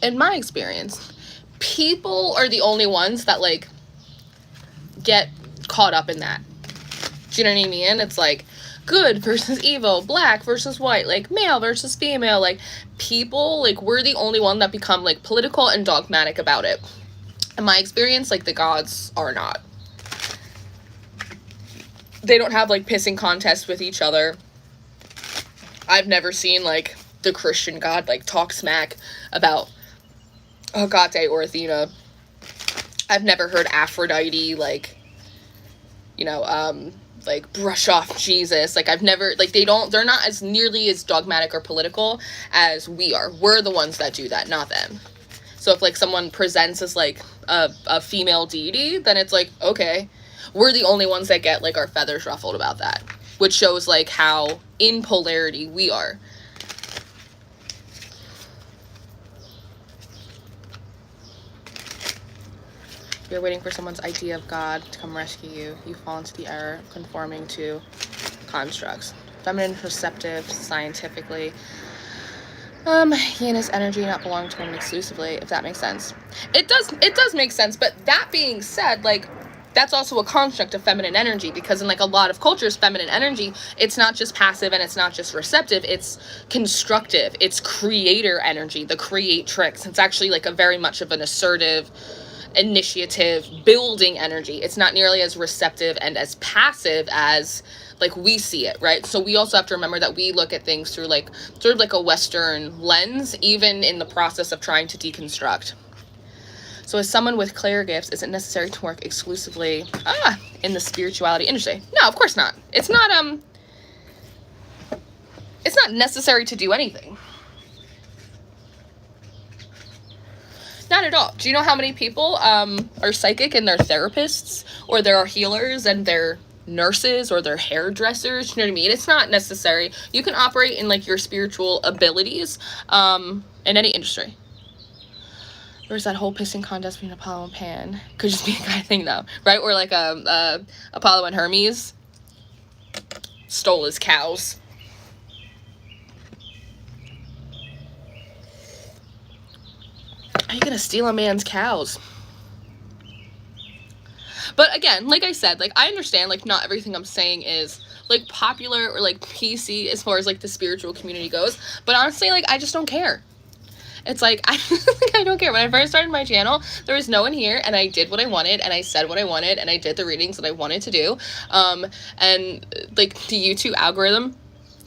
in my experience, people are the only ones that, like, get caught up in that. Do you know what I mean? It's like, good versus evil, black versus white, like, male versus female, like, people, like, we're the only one that become, like, political and dogmatic about it. In my experience, like, the gods are not. They don't have, like, pissing contests with each other. I've never seen, like, the Christian god, like, talk smack about Hecate or Athena. I've never heard Aphrodite, like, you know, like, brush off Jesus. Like, I've never, like, they're not as nearly as dogmatic or political as we are. We're the ones that do that, not them. So if, like, someone presents as, like, a female deity, then it's like, okay, we're the only ones that get, like, our feathers ruffled about that, which shows, like, how in polarity we are. You're waiting for someone's idea of God to come rescue you. You fall into the error of conforming to constructs. Feminine, receptive, scientifically. He and his energy not belong to women exclusively, if that makes sense. It does make sense, but that being said, like, that's also a construct of feminine energy, because in, like, a lot of cultures, feminine energy, it's not just passive and it's not just receptive, it's constructive, it's creator energy, the creatrix. It's actually, like, a very much of an assertive, initiative, building energy. It's not nearly as receptive and as passive as, like, we see it, right? So we also have to remember that we look at things through, like, sort of like a Western lens, even in the process of trying to deconstruct. So as someone with clair gifts, is it necessary to work exclusively in the spirituality industry? No, of course not. It's not necessary to do anything. Not at all. Do you know how many people are psychic and they're therapists, or there are healers and they're nurses, or they're hairdressers? You know what I mean? It's not necessary. You can operate in, like, your spiritual abilities in any industry. There's that whole pissing contest between Apollo and Pan. Could just be a guy thing, though, right? Or, like, Apollo and Hermes. stole his cows. How are you gonna steal a man's cows? But again, like I said, like, I understand, like, not everything I'm saying is, like, popular or, like, PC as far as, like, the spiritual community goes. But honestly, like, I just don't care. It's like, I don't care. When I first started my channel, there was no one here, and I did what I wanted, and I said what I wanted, and I did the readings that I wanted to do. And, like, the YouTube algorithm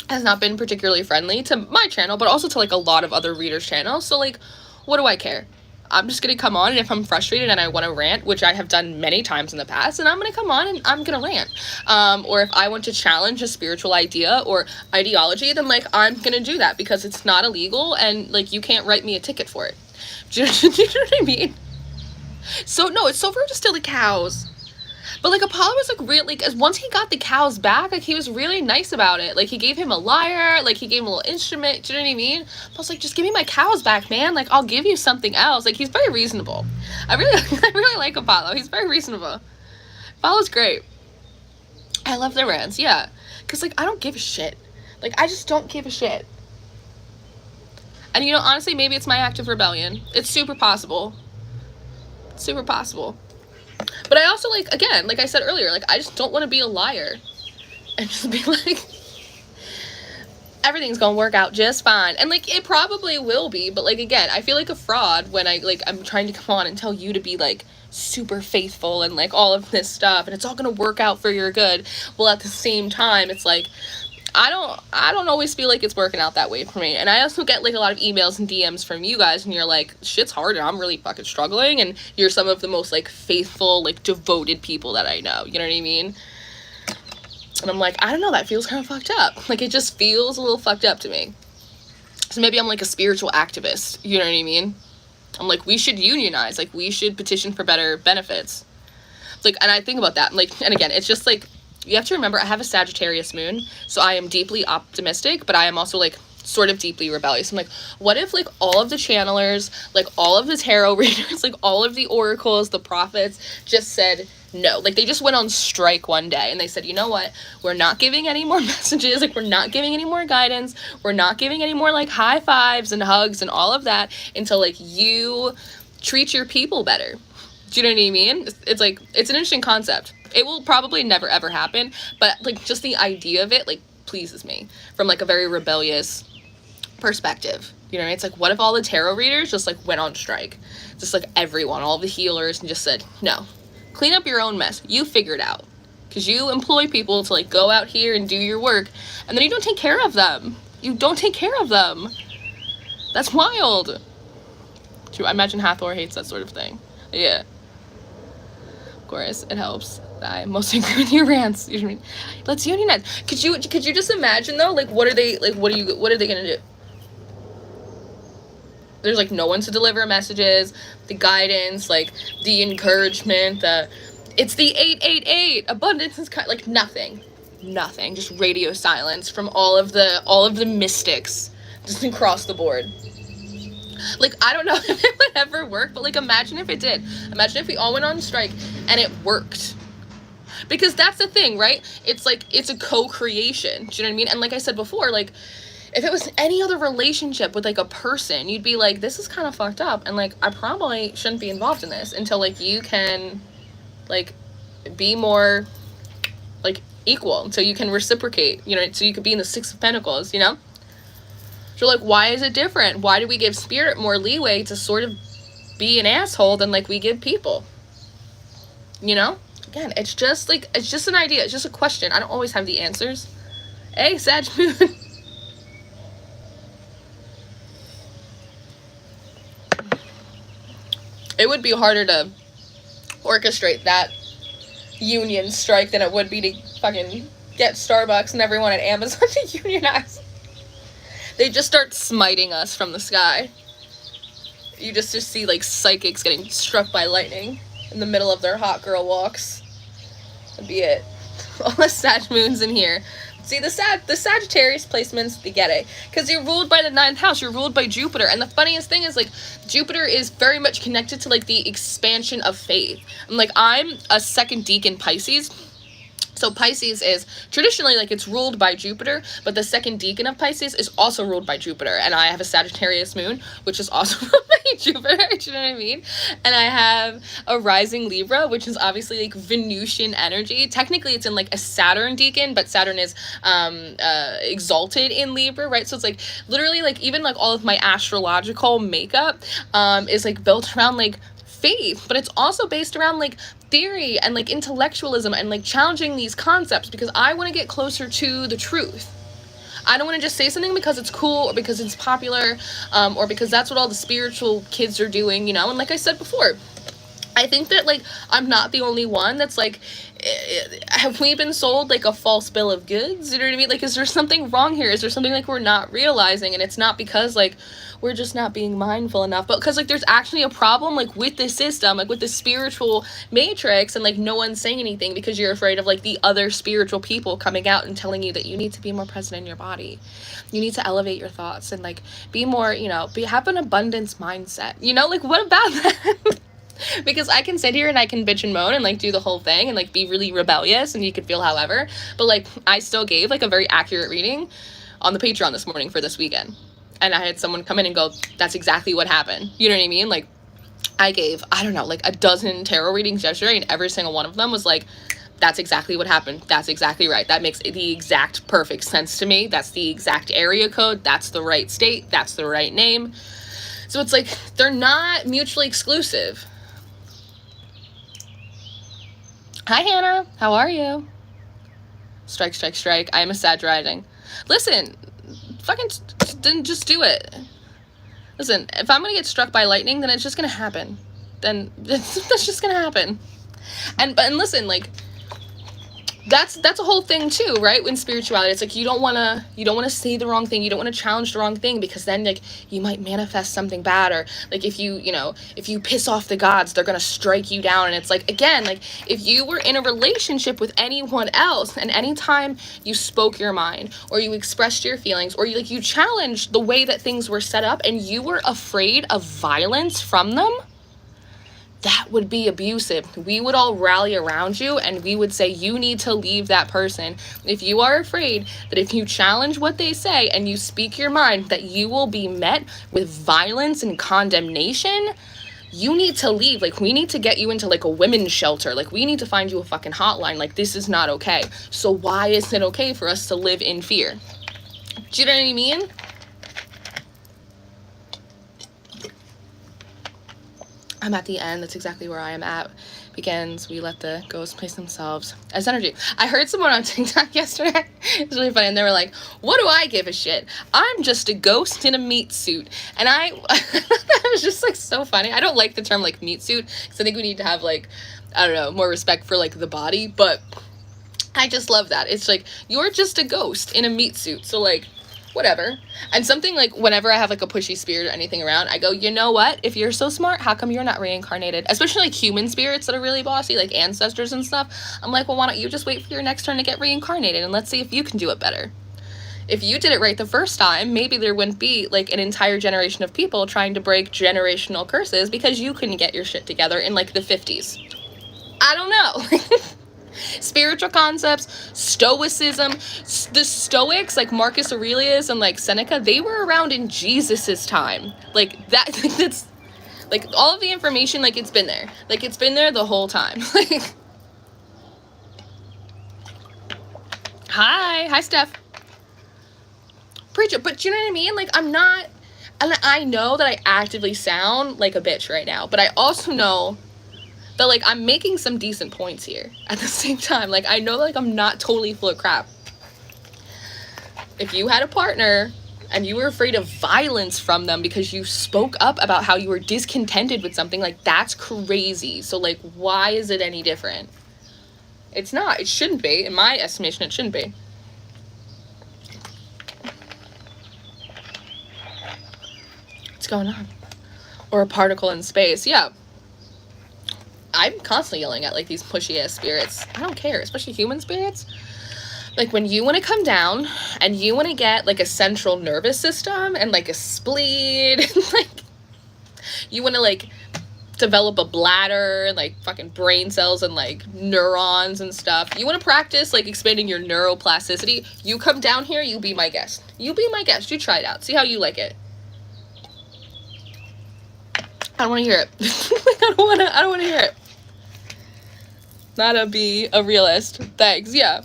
has not been particularly friendly to my channel, but also to, like, a lot of other readers' channels. So, like, what do I care? I'm just gonna come on, and if I'm frustrated and I want to rant, which I have done many times in the past, and I'm gonna come on and I'm gonna rant. Or if I want to challenge a spiritual idea or ideology, then, like, I'm gonna do that because it's not illegal, and, like, you can't write me a ticket for it. Do you know what I mean? So, no, it's so rude to steal the cows. But, like, Apollo was, like, really, like, once he got the cows back, like, he was really nice about it. Like, he gave him a lyre, like, he gave him a little instrument, do you know what I mean? I was like, just give me my cows back, man. Like, I'll give you something else. Like, he's very reasonable. I really like Apollo. He's very reasonable. Apollo's great. I love the rants, yeah. Because, like, I don't give a shit. Like, I just don't give a shit. And, you know, honestly, maybe it's my act of rebellion. It's super possible. Super possible. But I also, like, again, like I said earlier, like, I just don't want to be a liar and just be like, everything's gonna work out just fine. And, like, it probably will be, but, like, again, I feel like a fraud when I'm trying to come on and tell you to be, like, super faithful and, like, all of this stuff, and it's all gonna work out for your good. Well, at the same time, it's like, I don't always feel like it's working out that way for me. And I also get, like, a lot of emails and DMs from you guys, and you're like, shit's hard and I'm really fucking struggling, and you're some of the most, like, faithful, like, devoted people that I know, you know what I mean? And I'm like, I don't know, that feels kind of fucked up. Like, it just feels a little fucked up to me. So maybe I'm, like, a spiritual activist, you know what I mean? I'm like, we should unionize, like, we should petition for better benefits. Like, and I think about that, like, and again, it's just, like, you have to remember, I have a Sagittarius moon, so I am deeply optimistic, but I am also, like, sort of deeply rebellious. I'm like, what if, like, all of the channelers, like, all of the tarot readers, like, all of the oracles, the prophets, just said no? Like, they just went on strike one day, and they said, you know what, we're not giving any more messages, like, we're not giving any more guidance, we're not giving any more, like, high fives and hugs and all of that until, like, you treat your people better. Do you know what I mean? It's like, it's an interesting concept. It will probably never ever happen, but, like, just the idea of it, like, pleases me from, like, a very rebellious perspective. You know, it's like, what if all the tarot readers just, like, went on strike? Just, like, everyone, all the healers, and just said, no, clean up your own mess. You figure it out. Because you employ people to, like, go out here and do your work, and then you don't take care of them. You don't take care of them. That's wild. True, I imagine Hathor hates that sort of thing. Yeah. Of course, it helps. I mostly agree with your rants. You know what I mean? Let's unionize. Could you just imagine, though? Like, what are they gonna do? There's, like, no one to deliver messages, the guidance, like, the encouragement, it's the 888, abundance is like, nothing, just radio silence from all of the mystics, just across the board. Like, I don't know if it would ever work, but, like, imagine if it did. Imagine if we all went on strike and it worked. Because that's the thing, right? It's like, it's a co-creation. Do you know what I mean? And like I said before, like, if it was any other relationship with, like, a person, you'd be like, this is kind of fucked up, and, like, I probably shouldn't be involved in this until, like, you can, like, be more, like, equal, until you can reciprocate, you know, so you could be in the Six of Pentacles, you know? So, like, why is it different? Why do we give spirit more leeway to sort of be an asshole than, like, we give people? You know? Again, it's just, like, it's just an idea. It's just a question. I don't always have the answers. Hey, Sag Moon. It would be harder to orchestrate that union strike than it would be to fucking get Starbucks and everyone at Amazon to unionize. They just start smiting us from the sky. You just see, like, psychics getting struck by lightning in the middle of their hot girl walks. That'd be it. All the Sag Moons in here. See, the Sagittarius placements, they get it. Because you're ruled by the 9th house. You're ruled by Jupiter. And the funniest thing is, like, Jupiter is very much connected to, like, the expansion of faith. And, like, I'm a second decan Pisces. So Pisces is traditionally, like, it's ruled by Jupiter, but the second decan of Pisces is also ruled by Jupiter. And I have a Sagittarius moon, which is also ruled by Jupiter, do you know what I mean? And I have a rising Libra, which is obviously, like, Venusian energy. Technically, it's in, like, a Saturn decan, but Saturn is exalted in Libra, right? So it's, like, literally, like, even, like, all of my astrological makeup is, like, built around, like, faith, but it's also based around, like, theory and, like, intellectualism and, like, challenging these concepts, because I want to get closer to the truth. I don't want to just say something because it's cool or because it's popular, or because that's what all the spiritual kids are doing, you know? And like I said before, I think that, like, I'm not the only one that's, like, have we been sold, like, a false bill of goods? You know what I mean? Like, is there something wrong here? Is there something, like, we're not realizing? And it's not because, like, we're just not being mindful enough, but because, like, there's actually a problem, like, with this system, like, with the spiritual matrix, and, like, no one's saying anything because you're afraid of, like, the other spiritual people coming out and telling you that you need to be more present in your body. You need to elevate your thoughts and, like, be more, you know, have an abundance mindset, you know? Like, what about that? Because I can sit here and I can bitch and moan and, like, do the whole thing and, like, be really rebellious, and you could feel however, but, like, I still gave, like, a very accurate reading on the Patreon this morning for this weekend. And I had someone come in and go, that's exactly what happened. You know what I mean? Like, I gave, I don't know, like, a dozen tarot readings yesterday, and every single one of them was like, that's exactly what happened. That's exactly right. That makes the exact perfect sense to me. That's the exact area code. That's the right state. That's the right name. So it's like, they're not mutually exclusive. Hi, Hannah. How are you? Strike, strike, strike. I am a Sag rising. Listen, fucking didn't just do it. Listen, if I'm gonna get struck by lightning, then it's just gonna happen. Then that's just gonna happen. And listen, like, that's a whole thing too, right? In spirituality, it's like you don't wanna say the wrong thing, you don't wanna challenge the wrong thing, because then, like, you might manifest something bad, or, like, if you piss off the gods, they're gonna strike you down. And it's like, again, like, if you were in a relationship with anyone else, and anytime you spoke your mind, or you expressed your feelings, or you challenged the way that things were set up, and you were afraid of violence from them, that would be abusive. We would all rally around you, and we would say, you need to leave that person. If you are afraid that if you challenge what they say and you speak your mind, that you will be met with violence and condemnation, you need to leave. Like, we need to get you into, like, a women's shelter. Like, we need to find you a fucking hotline. Like, this is not okay. So why is it okay for us to live in fear? Do you know what I mean? I'm at the end. That's exactly where I am at. Begins, we let the ghosts place themselves as energy. I heard someone on TikTok yesterday. It's really funny. And they were like, what do I give a shit? I'm just a ghost in a meat suit. And that was just, like, so funny. I don't like the term, like, meat suit, because I think we need to have, like, I don't know, more respect for, like, the body. But I just love that. It's like, you're just a ghost in a meat suit. So, like, whatever. And something, like, whenever I have, like, a pushy spirit or anything around, I go, you know what? If you're so smart, how come you're not reincarnated? Especially, like, human spirits that are really bossy, like ancestors and stuff. I'm like, well, why don't you just wait for your next turn to get reincarnated, and let's see if you can do it better. If you did it right the first time, maybe there wouldn't be, like, an entire generation of people trying to break generational curses because you couldn't get your shit together in, like, the 50s. I don't know. Spiritual concepts, stoicism, the Stoics, like Marcus Aurelius and, like, Seneca, they were around in Jesus's time. Like, that's, like, all of the information, like, it's been there. Like, it's been there the whole time. Hi, Steph. Preacher, but you know what I mean? Like, I'm not, and I know that I actively sound like a bitch right now, but I also know that, like, I'm making some decent points here at the same time. Like, I know, like, I'm not totally full of crap. If you had a partner and you were afraid of violence from them because you spoke up about how you were discontented with something, like, that's crazy. So, like, why is it any different? It's not. It shouldn't be. In my estimation, it shouldn't be. What's going on? Or a particle in space. Yeah. I'm constantly yelling at, like, these pushy ass spirits. I don't care, especially human spirits. Like, when you want to come down and you want to get, like, a central nervous system and, like, a spleen, like, you want to, like, develop a bladder, like fucking brain cells and like neurons and stuff. You want to practice like expanding your neuroplasticity? You come down here, you be my guest. You be my guest. You try it out. See how you like it. I don't want to hear it. I don't want to hear it. Not to be a realist. Thanks. Yeah.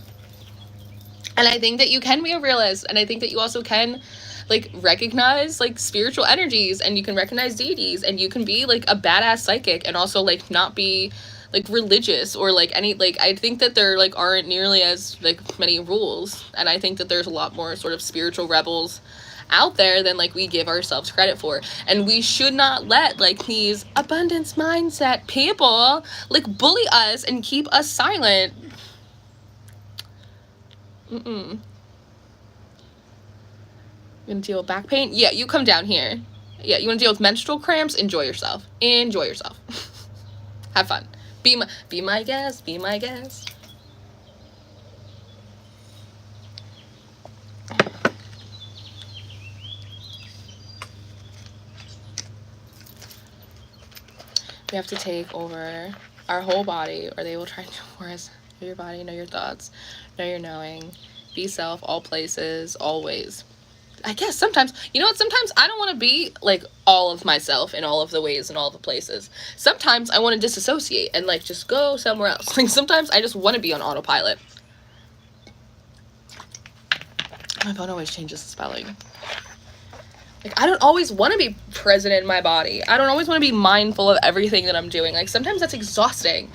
And I think that you can be a realist, and I think that you also can like recognize like spiritual energies, and you can recognize deities, and you can be like a badass psychic and also like not be like religious or like any, like I think that there like aren't nearly as like many rules, and I think that there's a lot more sort of spiritual rebels out there than like we give ourselves credit for, and we should not let like these abundance mindset people like bully us and keep us silent. You gonna deal with back pain? Yeah, you come down here. Yeah, you wanna deal with menstrual cramps? Enjoy yourself. Enjoy yourself. Have fun. Be my guest. Be my guest. We have to take over our whole body, or they will try to force your body. Know your thoughts. Know your knowing. Be self, all places, always. I guess sometimes, you know what, sometimes I don't want to be like all of myself in all of the ways and all the places. Sometimes I want to disassociate and like just go somewhere else. Like sometimes I just want to be on autopilot. My phone always changes the spelling. Like I don't always want to be present in my body. I don't always want to be mindful of everything that I'm doing. Like sometimes that's exhausting.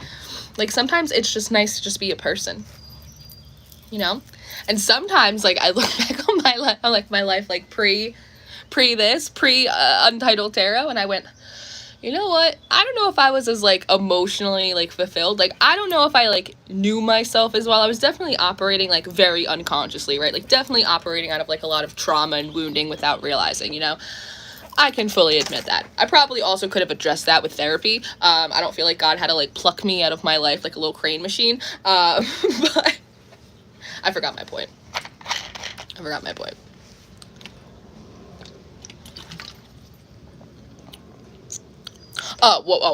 Like sometimes it's just nice to just be a person, you know? And sometimes like I look back on my life like pre Untitled Tarot, and I went, you know what, I don't know if I was as like emotionally like fulfilled. Like I don't know if I like knew myself as well. I was definitely operating like very unconsciously, right? Like definitely operating out of like a lot of trauma and wounding without realizing, you know? I can fully admit that. I probably also could have addressed that with therapy. I don't feel like God had to like pluck me out of my life like a little crane machine. But I forgot my point. What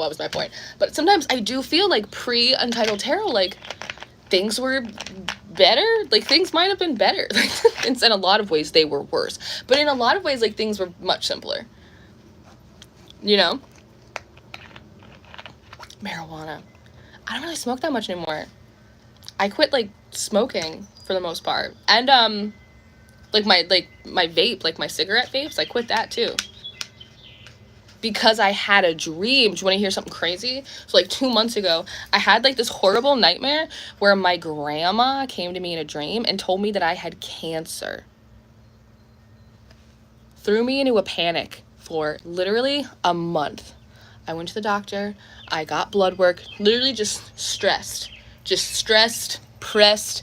was my point? But sometimes I do feel like pre-Untitled Tarot, like, things were better. Like, things might have been better. Like, in a lot of ways, they were worse. But in a lot of ways, like, things were much simpler. You know? Marijuana. I don't really smoke that much anymore. I quit, like, smoking for the most part. And, like, my vape, like, my cigarette vapes, I quit that, too. Because I had a dream. Do you want to hear something crazy? So like 2 months ago, I had like this horrible nightmare where my grandma came to me in a dream and told me that I had cancer. Threw me into a panic for literally a month. I went to the doctor. I got blood work. Literally just stressed, pressed,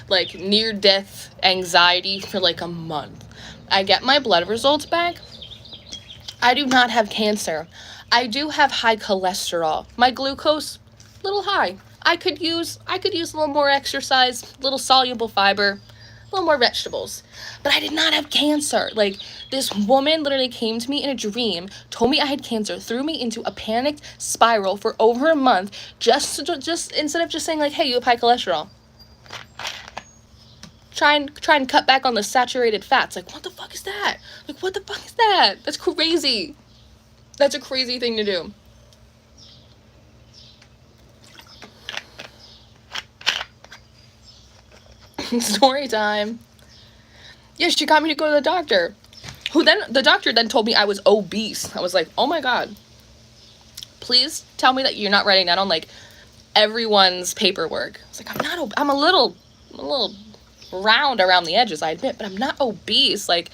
like near death anxiety for like a month. I get my blood results back. I do not have cancer. I do have high cholesterol. My glucose, little high. I could use a little more exercise, a little soluble fiber, a little more vegetables. But I did not have cancer. Like, this woman literally came to me in a dream, told me I had cancer, threw me into a panicked spiral for over a month, just instead of just saying like, hey, you have high cholesterol. Try and cut back on the saturated fats. Like, what the fuck is that? Like, what the fuck is that? That's crazy. That's a crazy thing to do. Story time. Yeah, she got me to go to the doctor. The doctor then told me I was obese. I was like, oh my God. Please tell me that you're not writing that on, like, everyone's paperwork. I was like, I'm a little round around the edges, I admit, but I'm not obese, like,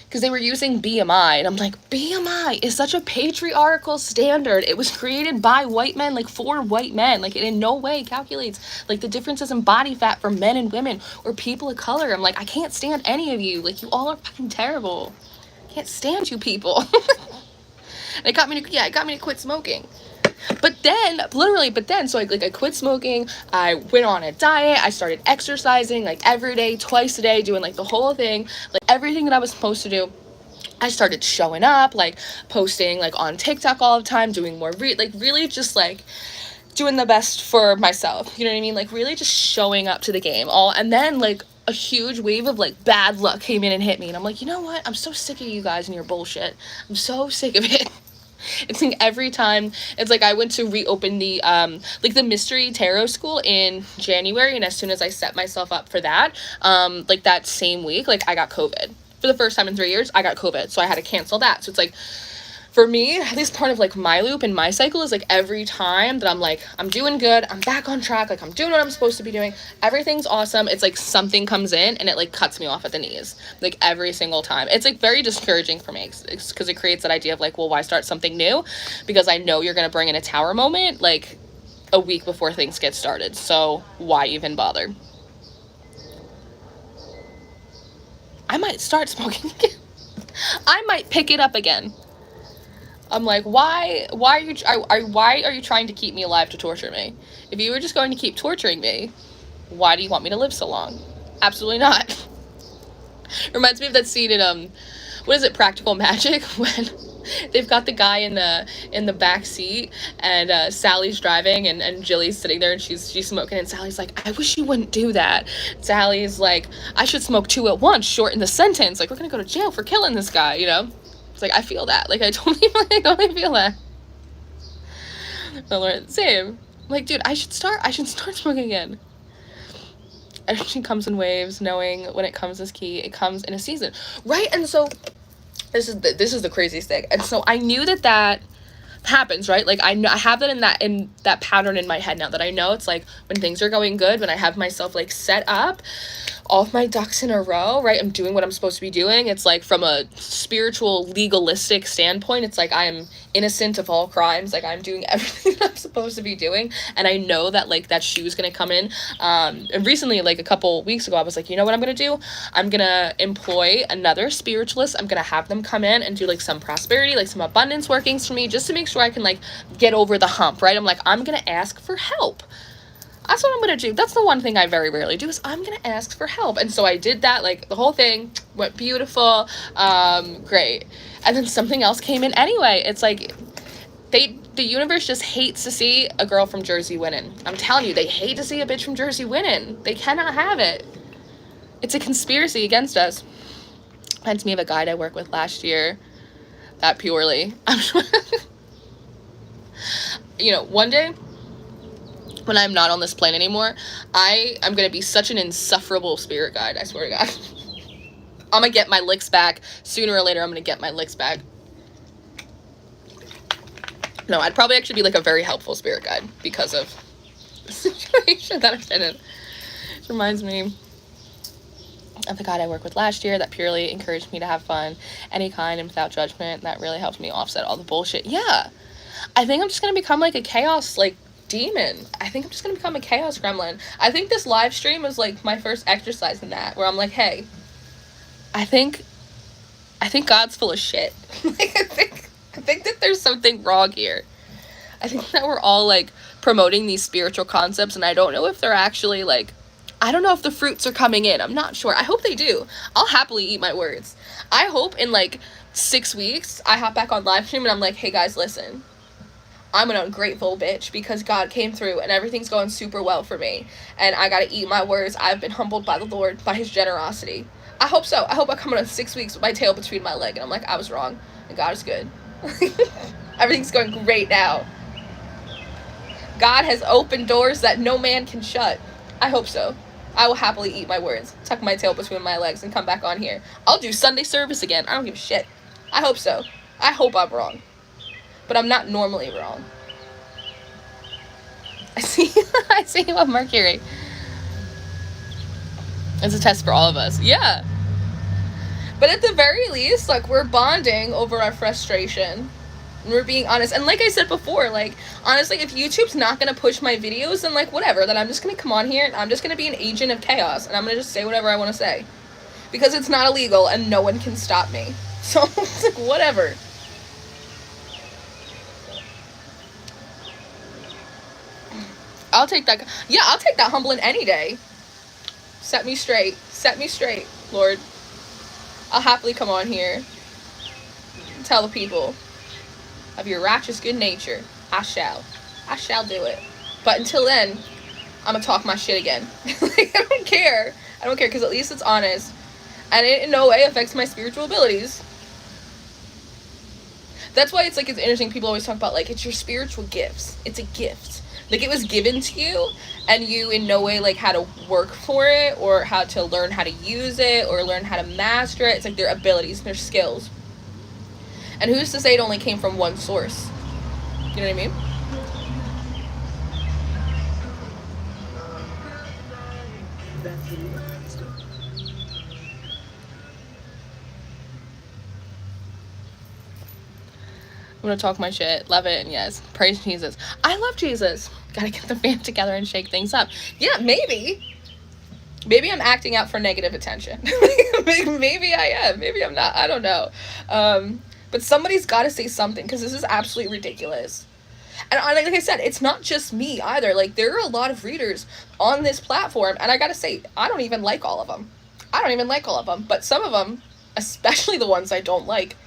because they were using BMI, and I'm like, BMI is such a patriarchal standard. It was created by white men, like, for white men. Like, it in no way calculates, like, the differences in body fat for men and women or people of color. I'm like, I can't stand any of you. Like, you all are fucking terrible. I can't stand you people. And it got me to quit smoking. But then, so I quit smoking, I went on a diet, I started exercising, like, every day, twice a day, doing, like, the whole thing, like, everything that I was supposed to do. I started showing up, like, posting, like, on TikTok all the time, doing more, really just, like, doing the best for myself, you know what I mean? Like, really just showing up to the game. And then, like, a huge wave of, like, bad luck came in and hit me, and I'm like, you know what? I'm so sick of you guys and your bullshit. I'm so sick of it. It's like every time, it's like I went to reopen the, like, the mystery tarot school in January, and as soon as I set myself up for that, like, that same week, like, I got COVID. For the first time in 3 years, I got COVID, so I had to cancel that. So it's like, for me, at least part of, like, my loop and my cycle is, like, every time that I'm, like, I'm doing good, I'm back on track, like, I'm doing what I'm supposed to be doing, everything's awesome, it's, like, something comes in and it, like, cuts me off at the knees, like, every single time. It's, like, very discouraging for me, because it creates that idea of, like, well, why start something new? Because I know you're gonna bring in a tower moment, like, a week before things get started, so why even bother? I might start smoking again. I might pick it up again. I'm like, why are you trying to keep me alive to torture me? If you were just going to keep torturing me, why do you want me to live so long? Absolutely not. Reminds me of that scene in, what is it, Practical Magic, when they've got the guy in the back seat, and Sally's driving, and Jilly's sitting there, and she's smoking, and Sally's like, I wish you wouldn't do that. Sally's like, I should smoke 2 at once, shorten the sentence, like, we're gonna go to jail for killing this guy, you know? It's like, I feel that. Like, I totally feel that. But same. Like, dude, I should start smoking again. Everything comes in waves, knowing when it comes is key. It comes in a season. Right? And so, this is the craziest thing. And so, I knew that happens, right? Like, I have that in that pattern in my head now, that I know it's like, when things are going good, when I have myself, like, set up, all of my ducks in a row, right? I'm doing what I'm supposed to be doing. It's like, from a spiritual, legalistic standpoint, it's like I am innocent of all crimes. Like, I'm doing everything that I'm supposed to be doing. And I know that, like, that shoe's gonna come in. And recently, like, a couple weeks ago, I was like, you know what I'm gonna do? I'm gonna employ another spiritualist. I'm gonna have them come in and do, like, some prosperity, like, some abundance workings for me, just to make sure I can, like, get over the hump, right? I'm like, I'm gonna ask for help. That's what I'm gonna do. That's the one thing I very rarely do, is I'm gonna ask for help. And so I did that, like, the whole thing went beautiful, great. And then something else came in anyway. It's like, the universe just hates to see a girl from Jersey winning. I'm telling you, they hate to see a bitch from Jersey winning. They cannot have it. It's a conspiracy against us. Reminds me of a guide I worked with last year, that purely. I'm sure. You know, one day, when I'm not on this plane anymore, I'm gonna be such an insufferable spirit guide, I swear to God. I'm gonna get my licks back. Sooner or later, I'm gonna get my licks back. No, I'd probably actually be, like, a very helpful spirit guide because of the situation that I've been in. It reminds me of the guide I worked with last year that purely encouraged me to have fun, any kind, and without judgment. That really helped me offset all the bullshit. Yeah. I think I'm just gonna become, like, a chaos, like, demon. I think I'm just gonna become a chaos gremlin. I think this live stream is, like, my first exercise in that, where I'm like, hey, I think God's full of shit. Like, I think that there's something wrong here. I think that we're all, like, promoting these spiritual concepts, and I don't know if they're actually, like, I don't know if the fruits are coming in. I'm not sure. I hope they do. I'll happily eat my words. I hope in, like, 6 weeks, I hop back on live stream and I'm like, hey guys, listen, I'm an ungrateful bitch because God came through and everything's going super well for me. And I gotta eat my words. I've been humbled by the Lord, by his generosity. I hope so. I hope I come in 6 weeks with my tail between my leg and I'm like, I was wrong. And God is good. Everything's going great now. God has opened doors that no man can shut. I hope so. I will happily eat my words, tuck my tail between my legs, and come back on here. I'll do Sunday service again. I don't give a shit. I hope so. I hope I'm wrong. But I'm not normally wrong. I see you on Mercury. It's a test for all of us. Yeah. But at the very least, like, we're bonding over our frustration. And we're being honest. And like I said before, like, honestly, if YouTube's not going to push my videos, then, like, whatever. Then I'm just going to come on here and I'm just going to be an agent of chaos. And I'm going to just say whatever I want to say. Because it's not illegal and no one can stop me. So, it's like, whatever. I'll take that. Yeah, I'll take that humbling any day. Set me straight. Set me straight, Lord. I'll happily come on here. tell the people of your righteous good nature, I shall do it. But until then, I'm gonna talk my shit again. Like, I don't care, because at least it's honest, and it in no way affects my spiritual abilities. That's why it's like, it's interesting, people always talk about like, it's your spiritual gifts. It's a gift. Like, it was given to you, and you in no way like had to work for it, or how to learn how to use it, or learn how to master it. It's like their abilities and their skills. And who's to say it only came from one source? You know what I mean? I'm gonna talk my shit. Love it. And yes, praise Jesus. I love Jesus. Gotta get the fam together and shake things up. Yeah, maybe I'm acting out for negative attention. Maybe I am. Maybe I'm not. I don't know. But somebody's got to say something, because this is absolutely ridiculous. And like I said, it's not just me either. Like, there are a lot of readers on this platform, and I gotta say, I don't even like all of them. But some of them, especially the ones I don't like,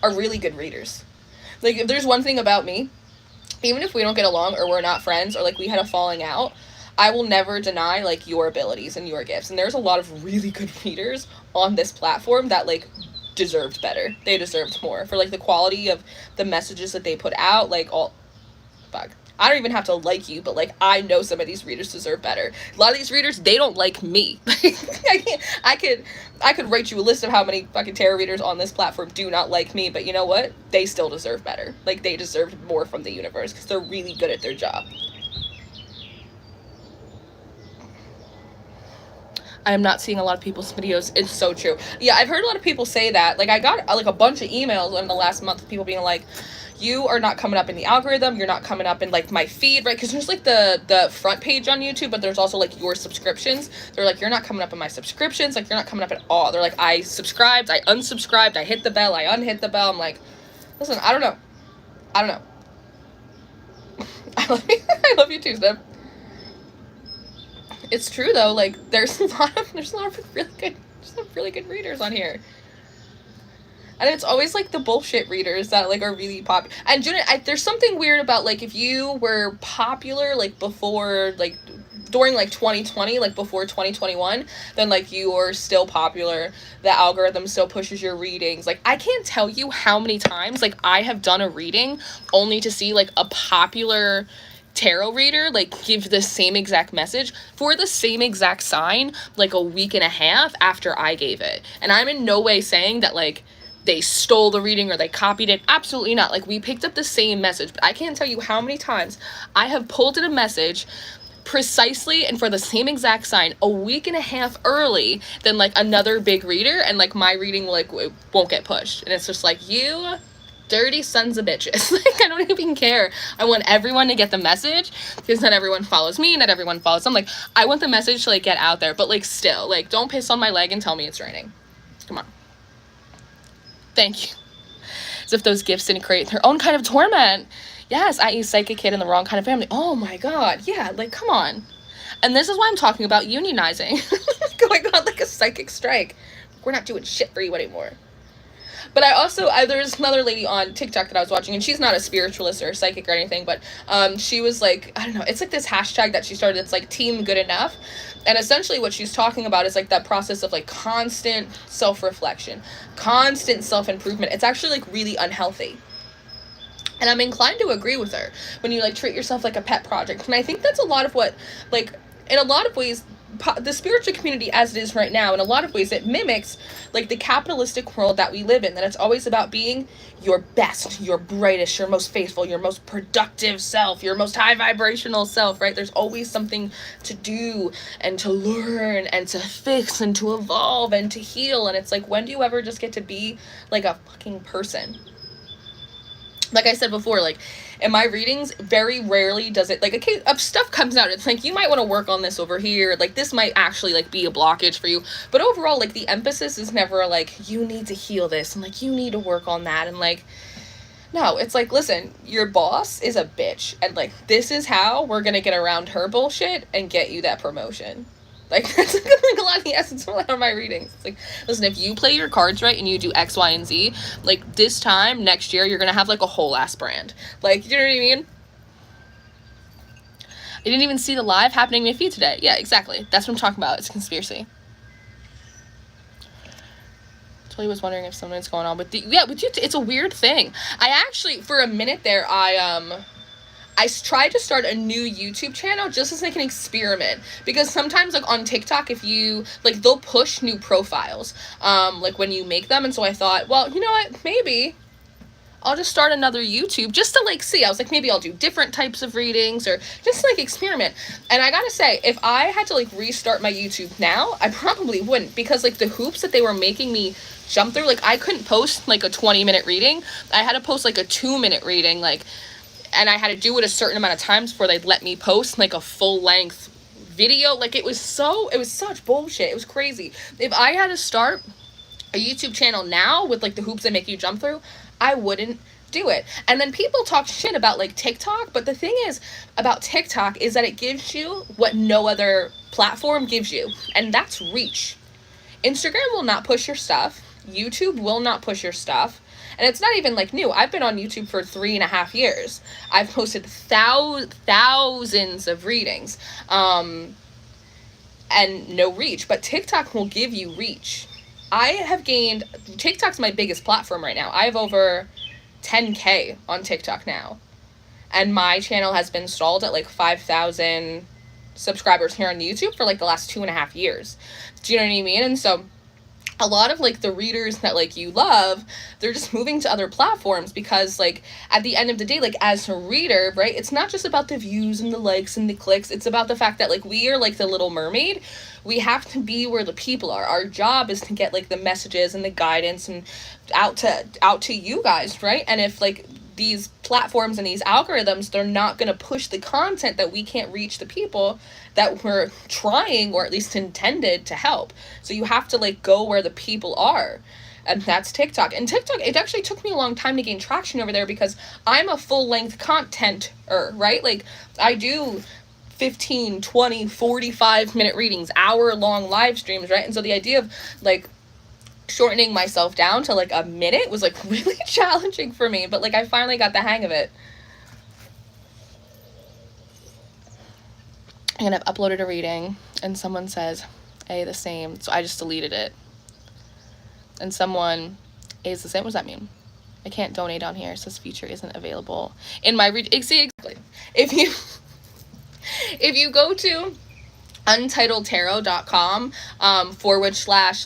are really good readers. Like, if there's one thing about me, even if we don't get along, or we're not friends, or like we had a falling out, I will never deny like your abilities and your gifts. And there's a lot of really good readers on this platform that like deserved better. They deserved more for like the quality of the messages that they put out. Like, all fuck, I don't even have to like you, but like, I know some of these readers deserve better. A lot of these readers, they don't like me. I could write you a list of how many fucking tarot readers on this platform do not like me, but you know what? They still deserve better. Like, they deserve more from the universe, because they're really good at their job. I am not seeing a lot of people's videos. It's so true. Yeah, I've heard a lot of people say that. Like, I got like a bunch of emails in the last month of people being like, you are not coming up in the algorithm, you're not coming up in like my feed, right? Because there's like the front page on YouTube, but there's also like your subscriptions. They're like, you're not coming up in my subscriptions, like you're not coming up at all. They're like, I subscribed, I unsubscribed, I hit the bell, I unhit the bell. I'm like, listen, I don't know. I love you too, Steph. It's true though, like there's a lot of really good readers on here. And it's always like the bullshit readers that like are really popular. And there's something weird about like, if you were popular like before, like during like 2020, like before 2021, then like you are still popular. The algorithm still pushes your readings. Like, I can't tell you how many times like I have done a reading only to see like a popular tarot reader like give the same exact message for the same exact sign like a week and a half after I gave it. And I'm in no way saying that like they stole the reading or they copied it. Absolutely not. Like, we picked up the same message, but I can't tell you how many times I have pulled in a message precisely and for the same exact sign a week and a half early than like another big reader, and like my reading won't get pushed. And it's just like, you dirty sons of bitches. Like, I don't even care. I want everyone to get the message, because not everyone follows me, not everyone follows them. Like, I want the message to like get out there, but like still, like, don't piss on my leg and tell me it's raining. Come on. Thank you. As if those gifts didn't create their own kind of torment. Yes, i.e. psychic kid in the wrong kind of family. Oh my god, yeah, like, come on. And this is why I'm talking about unionizing. Going on like a psychic strike. We're not doing shit for you anymore. But I also, there's another lady on TikTok that I was watching, and she's not a spiritualist or a psychic or anything, but she was like, I don't know, it's like this hashtag that she started, it's like Team Good Enough. And essentially what she's talking about is like that process of like constant self-reflection, constant self-improvement. It's actually like really unhealthy. And I'm inclined to agree with her when you like treat yourself like a pet project. And I think that's a lot of what, like, in a lot of ways, the spiritual community as it is right now, in a lot of ways, it mimics like the capitalistic world that we live in. That it's always about being your best, your brightest, your most faithful, your most productive self, your most high vibrational self, right? There's always something to do and to learn and to fix and to evolve and to heal. And it's like, when do you ever just get to be like a fucking person? Like I said before, like, in my readings, very rarely does it, like, a case of stuff comes out, it's like, you might want to work on this over here, like, this might actually, like, be a blockage for you, but overall, like, the emphasis is never, like, you need to heal this, and, like, you need to work on that, and, like, no, it's like, listen, your boss is a bitch, and, like, this is how we're gonna get around her bullshit and get you that promotion. Like, that's like a lot of the essence of a lot of my readings. It's like, listen, if you play your cards right and you do X, Y, and Z, like, this time next year, you're gonna have like a whole ass brand. Like, you know what I mean? I didn't even see the live happening in my feed today. Yeah, exactly. That's what I'm talking about. It's a conspiracy. Totally was wondering if something's going on with with you. It's a weird thing. I actually, for a minute there, I tried to start a new YouTube channel just as like an experiment, because sometimes like on TikTok, if you like, they'll push new profiles like when you make them, and so I thought, well, you know what, maybe I'll just start another YouTube just to like see. I was like, maybe I'll do different types of readings or just like experiment. And I gotta say, if I had to like restart my YouTube now, I probably wouldn't, because like the hoops that they were making me jump through, like I couldn't post like a 20-minute reading. I had to post like a 2-minute reading, like, and I had to do it a certain amount of times before they'd let me post like a full-length video. Like, it was such bullshit. It was crazy. If I had to start a YouTube channel now with like the hoops that make you jump through, I wouldn't do it. And then people talk shit about like TikTok, but the thing is about TikTok is that it gives you what no other platform gives you, and that's reach. Instagram will not push your stuff. YouTube will not push your stuff. And it's not even like new. I've been on YouTube for 3.5 years. I've posted thousands of readings, and no reach. But TikTok will give you reach. I have gained, TikTok's my biggest platform right now. I have over 10K on TikTok now. And my channel has been stalled at like 5,000 subscribers here on YouTube for like the last 2.5 years. Do you know what I mean? And so a lot of like the readers that like you love, they're just moving to other platforms, because like at the end of the day, like as a reader, right, it's not just about the views and the likes and the clicks. It's about the fact that like we are like the Little Mermaid. We have to be where the people are. Our job is to get like the messages and the guidance and out to you guys, right? And if like these platforms and these algorithms, they're not going to push the content, that we can't reach the people that we're trying, or at least intended to help. So you have to like go where the people are, and that's TikTok. And TikTok, it actually took me a long time to gain traction over there, because I'm a full-length contenter, right? Like I do 15, 20, 45-minute readings, hour-long live streams, right? And so the idea of like shortening myself down to like a minute was like really challenging for me, but like I finally got the hang of it. And I've uploaded a reading and someone says A the same, so I just deleted it. And someone, A is the same, what does that mean? I can't donate on here, it says feature isn't available in my exactly. If you go to untitledtarot.com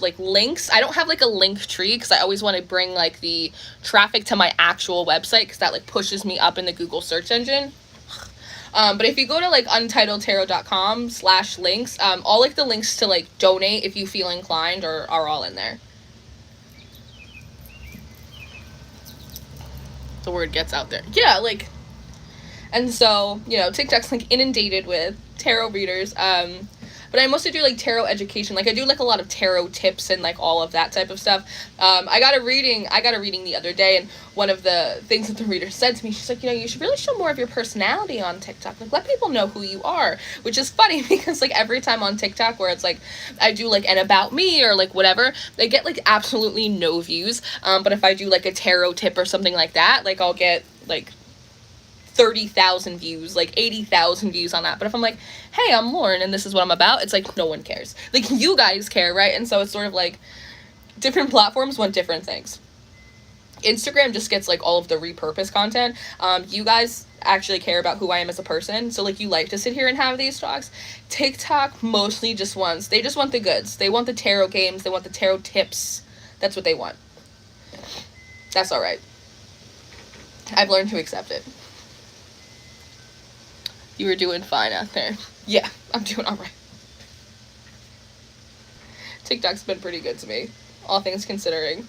/ like links. I don't have like a link tree, because I always want to bring like the traffic to my actual website, because that like pushes me up in the Google search engine. But if you go to like untitledtarot.com / links, all like the links to like donate if you feel inclined are all in there. The word gets out there. Yeah, like, and so, you know, TikTok's like inundated with tarot readers. But I mostly do like tarot education. Like I do like a lot of tarot tips and like all of that type of stuff. I got a reading the other day, and one of the things that the reader said to me, she's like, you know, you should really show more of your personality on TikTok. Like let people know who you are, which is funny, because like every time on TikTok where it's like I do like an about me or like whatever, they get like absolutely no views. But if I do like a tarot tip or something like that, like I'll get like 30,000 views, like 80,000 views on that. But if I'm like, hey, I'm Lauren and this is what I'm about, it's like no one cares. Like you guys care, right? And so it's sort of like different platforms want different things. Instagram just gets like all of the repurposed content. You guys actually care about who I am as a person, so like you like to sit here and have these talks. TikTok mostly just want the goods. They want the tarot games, they want the tarot tips. That's what they want. That's all right. I've learned to accept it. You were doing fine out there. Yeah, I'm doing all right. TikTok's been pretty good to me, all things considering.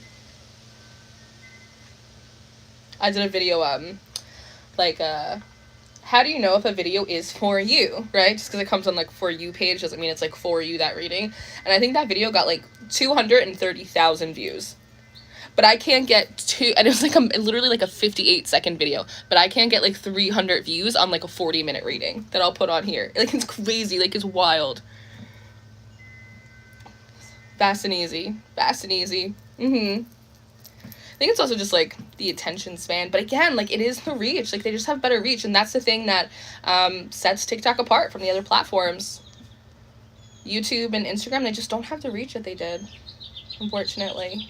I did a video, how do you know if a video is for you, right? Just because it comes on, like, For You page doesn't mean it's, like, for you, that reading. And I think that video got, like, 230,000 views. But I can't get and it was like literally like a 58-second video, but I can't get like 300 views on like a 40-minute reading that I'll put on here. Like it's crazy, like it's wild. Fast and easy. Fast and easy. I think it's also just, like, the attention span. But again, like, it is the reach. Like, they just have better reach. And that's the thing that sets TikTok apart from the other platforms. YouTube and Instagram, they just don't have the reach that they did, unfortunately.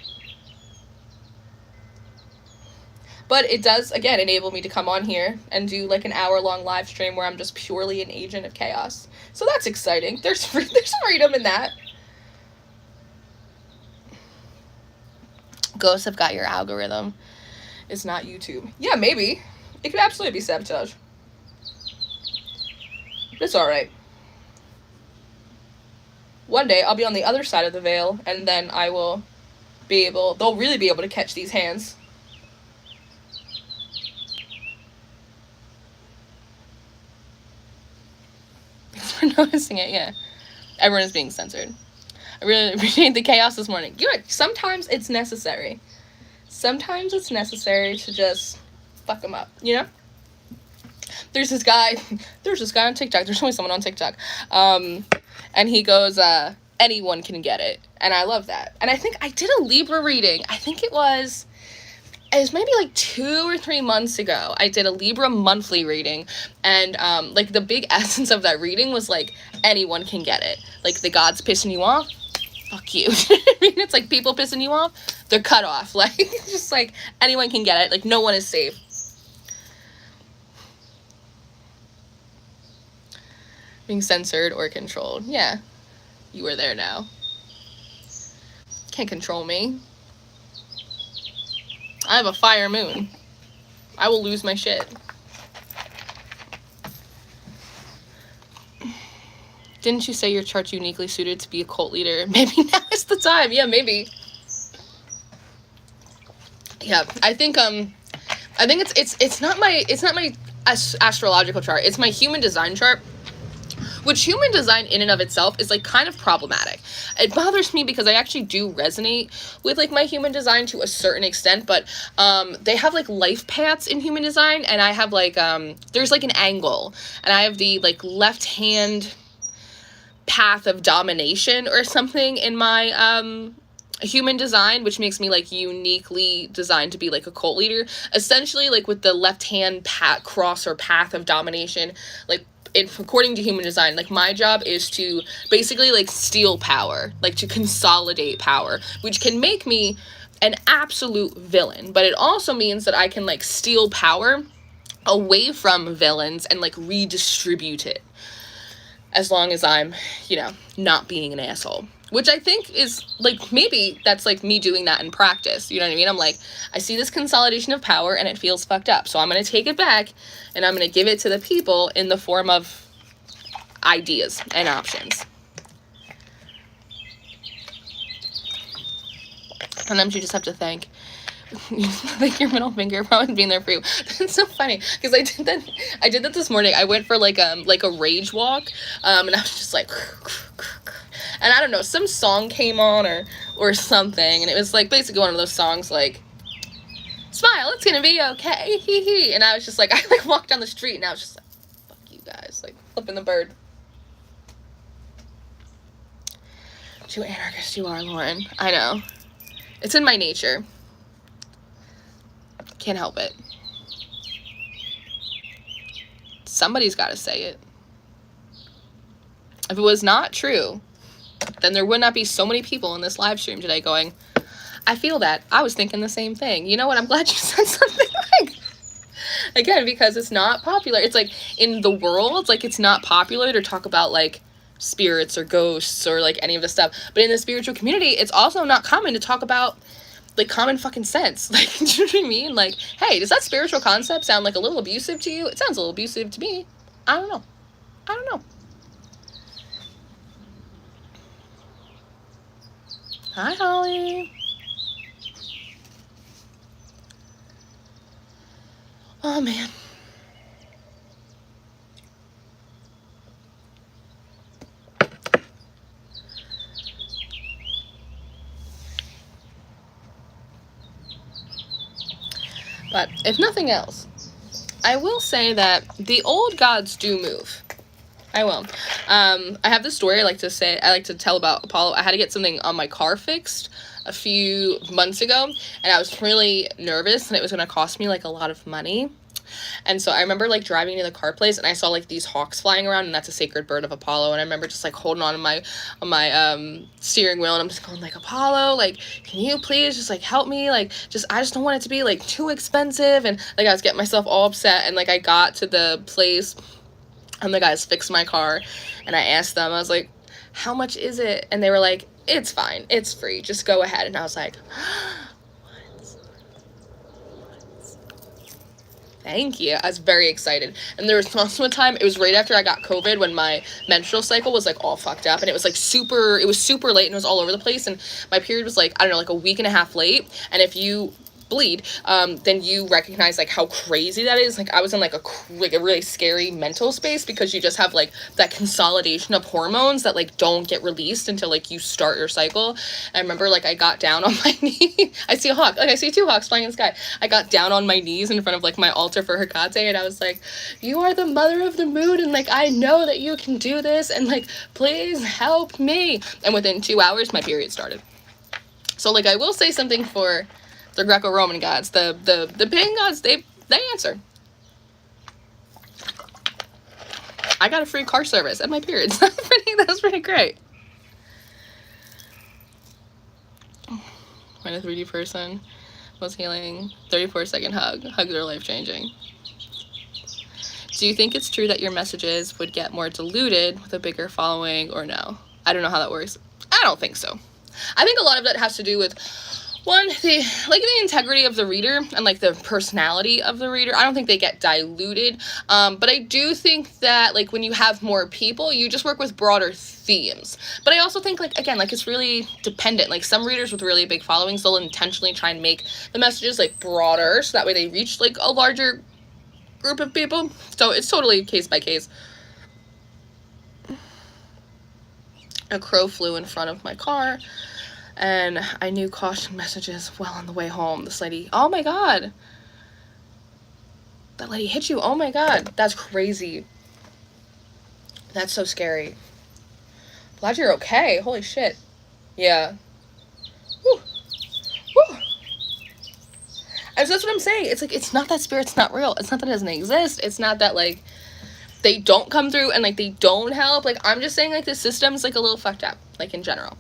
But it does, again, enable me to come on here and do, like, an hour-long live stream where I'm just purely an agent of chaos. So that's exciting. There's freedom in that. Ghosts have got your algorithm. It's not YouTube. Yeah, maybe. It could absolutely be sabotage. It's alright. One day, I'll be on the other side of the veil, and then I will be able... They'll really be able to catch these hands. For noticing it, yeah. Everyone is being censored. I really appreciate the chaos this morning. Good. Sometimes it's necessary. Sometimes it's necessary to just fuck them up, you know? There's this guy on TikTok. There's only someone on TikTok. And he goes, anyone can get it. And I love that. And I think I did a Libra reading. I think it was maybe like 2 or 3 months ago. I did a Libra monthly reading, and like the big essence of that reading was like, anyone can get it. Like, the gods pissing you off, fuck you. I mean, it's like people pissing you off, they're cut off. Like, it's just like, anyone can get it. Like, no one is safe. Being censored or controlled. Yeah, you are there now. Can't control me. I have a fire moon. I will lose my shit. Didn't you say your chart's uniquely suited to be a cult leader? Maybe now is the time. Yeah, maybe. Yeah, I think it's not my astrological chart. It's my human design chart. Which human design in and of itself is, like, kind of problematic. It bothers me because I actually do resonate with, like, my human design to a certain extent, but they have, like, life paths in human design, and I have, like, there's, like, an angle, and I have the, like, left hand path of domination or something in my human design, which makes me, like, uniquely designed to be, like, a cult leader. Essentially, like, with the left hand cross or path of domination, like, according to human design, like, my job is to basically, like, steal power, like, to consolidate power, which can make me an absolute villain, but it also means that I can, like, steal power away from villains and, like, redistribute it, as long as I'm, you know, not being an asshole. Which I think is, like, maybe that's, like, me doing that in practice, you know what I mean? I'm like, I see this consolidation of power, and it feels fucked up, so I'm gonna take it back, and I'm gonna give it to the people in the form of ideas and options. Sometimes you just have to thank your middle finger for always being there for you. That's so funny, because I did that this morning. I went for, like a rage walk, and I was just like... And I don't know, some song came on or something, and it was, like, basically one of those songs, like, smile, it's gonna be okay, hee hee. And I was just like, I, like, walked down the street, and I was just like, fuck you guys, like, flipping the bird. Too anarchist you are, Lauren. I know. It's in my nature. Can't help it. Somebody's gotta say it. If it was not true, then there would not be so many people in this live stream today going, I feel that. I was thinking the same thing. You know what? I'm glad you said something like, again, because it's not popular. It's like, in the world, like, it's not popular to talk about, like, spirits or ghosts or, like, any of this stuff. But in the spiritual community, it's also not common to talk about, like, common fucking sense. Like, do you know what I mean? Like, hey, does that spiritual concept sound, like, a little abusive to you? It sounds a little abusive to me. I don't know. Hi, Holly. Oh, man. But if nothing else, I will say that the old gods do move. I will. I have this story I like to tell about Apollo. I had to get something on my car fixed a few months ago, and I was really nervous, and it was going to cost me, like, a lot of money. And so I remember, like, driving to the car place, and I saw, like, these hawks flying around, and that's a sacred bird of Apollo. And I remember just, like, holding on my steering wheel, and I'm just going, like, Apollo, like, can you please just, like, help me? Like, I just don't want it to be, like, too expensive. And, like, I was getting myself all upset, and, like, I got to the place, and the guys fixed my car, and I asked them, I was like, how much is it? And they were like, it's fine, it's free, just go ahead. And I was like, what? Thank you. I was very excited. And there was also a time, it was right after I got COVID, when my menstrual cycle was, like, all fucked up, and it was, like, super late, and it was all over the place, and my period was, like, I don't know, like, a week and a half late. And if you bleed, then you recognize, like, how crazy that is. Like, I was in, like, a really scary mental space, because you just have, like, that consolidation of hormones that, like, don't get released until, like, you start your cycle. And I remember, like, I got down on my knee. I see a hawk. Like, I see 2 hawks flying in the sky. I got down on my knees in front of, like, my altar for Hecate, and I was like, you are the mother of the moon, and, like, I know that you can do this, and, like, please help me. And within 2 hours, my period started. So, like, I will say something for the Greco-Roman gods. The pagan gods, they answer. I got a free car service at my periods. That was pretty great. When a 3D person was healing, 34-second hug. Hugs are life-changing. Do you think it's true that your messages would get more diluted with a bigger following, or no? I don't know how that works. I don't think so. I think a lot of that has to do with, one, the integrity of the reader and, like, the personality of the reader. I don't think they get diluted, but I do think that, like, when you have more people, you just work with broader themes. But I also think, like, again, like, it's really dependent. Like, some readers with really big followings, they'll intentionally try and make the messages, like, broader, so that way they reach, like, a larger group of people. So it's totally case by case. A crow flew in front of my car, and I knew caution messages well on the way home. This lady, oh my god, that lady hit you. Oh my god, that's crazy. That's so scary. Glad you're okay. Holy shit. Yeah. Woo. Woo. And so that's what I'm saying. It's like, it's not that spirit's not real. It's not that it doesn't exist. It's not that, like, they don't come through and, like, they don't help. Like, I'm just saying, like, the system's, like, a little fucked up, like, in general.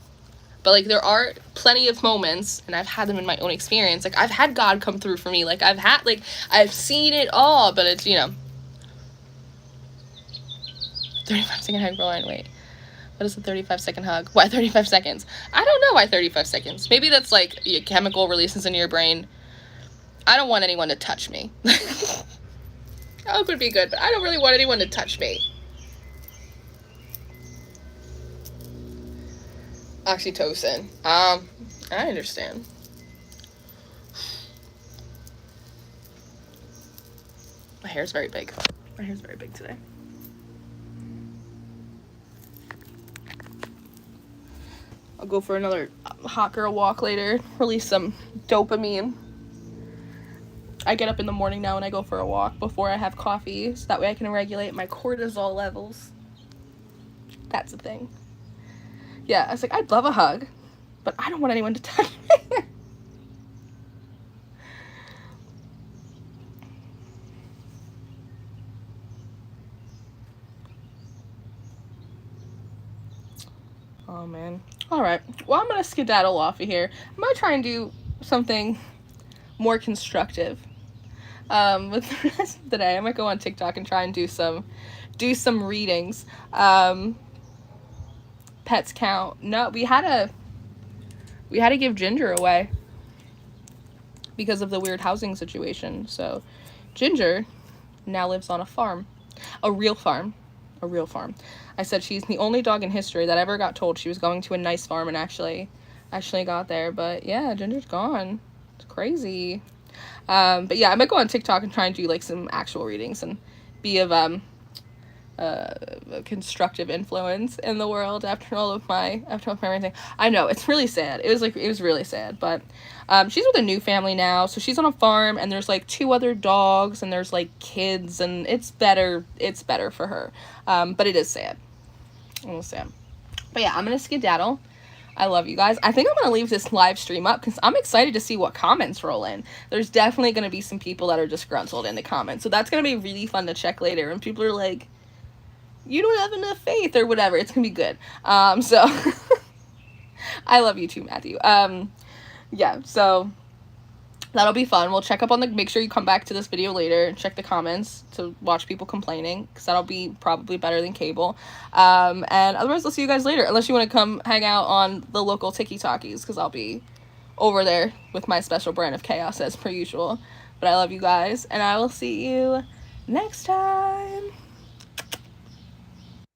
But, like, there are plenty of moments, and I've had them in my own experience. Like, I've had God come through for me. Like, I've seen it all, but it's, you know. 35-second hug, Roland, wait. What is a 35-second hug? Why 35 seconds? I don't know why 35 seconds. Maybe that's, like, your chemical releases into your brain. I don't want anyone to touch me. Hug would be good, but I don't really want anyone to touch me. Oxytocin. I understand. My hair's very big. My hair's very big today. I'll go for another hot girl walk later. Release some dopamine. I get up in the morning now and I go for a walk before I have coffee, so that way I can regulate my cortisol levels. That's the thing. Yeah, I was like, I'd love a hug, but I don't want anyone to touch me. Oh, man. All right. Well, I'm going to skedaddle off of here. I'm going to try and do something more constructive with the rest of the day. I might go on TikTok and try and do some readings. Pets count. No, we had to give Ginger away because of the weird housing situation. So Ginger now lives on a farm, a real farm. I said she's the only dog in history that ever got told she was going to a nice farm and actually got there. But yeah, Ginger's gone. It's crazy. But yeah, I might go on TikTok and try and do, like, some actual readings and be of constructive influence in the world after all of my everything. I know, it's really sad. It was really sad, but she's with a new family now, so she's on a farm, and there's like 2 other dogs, and there's like kids, and it's better for her. But it is sad. But yeah, I'm gonna skedaddle. I love you guys. I think I'm going to leave this live stream up because I'm excited to see what comments roll in. There's definitely going to be some people that are disgruntled in the comments. So that's going to be really fun to check later. And people are like, you don't have enough faith or whatever. It's going to be good. So I love you too, Matthew. Yeah, so that'll be fun. We'll check up on make sure you come back to this video later and check the comments to watch people complaining, because that'll be probably better than cable. And otherwise, I'll see you guys later, unless you want to come hang out on the local Tiki Talkies, because I'll be over there with my special brand of chaos as per usual. But I love you guys, and I will see you next time.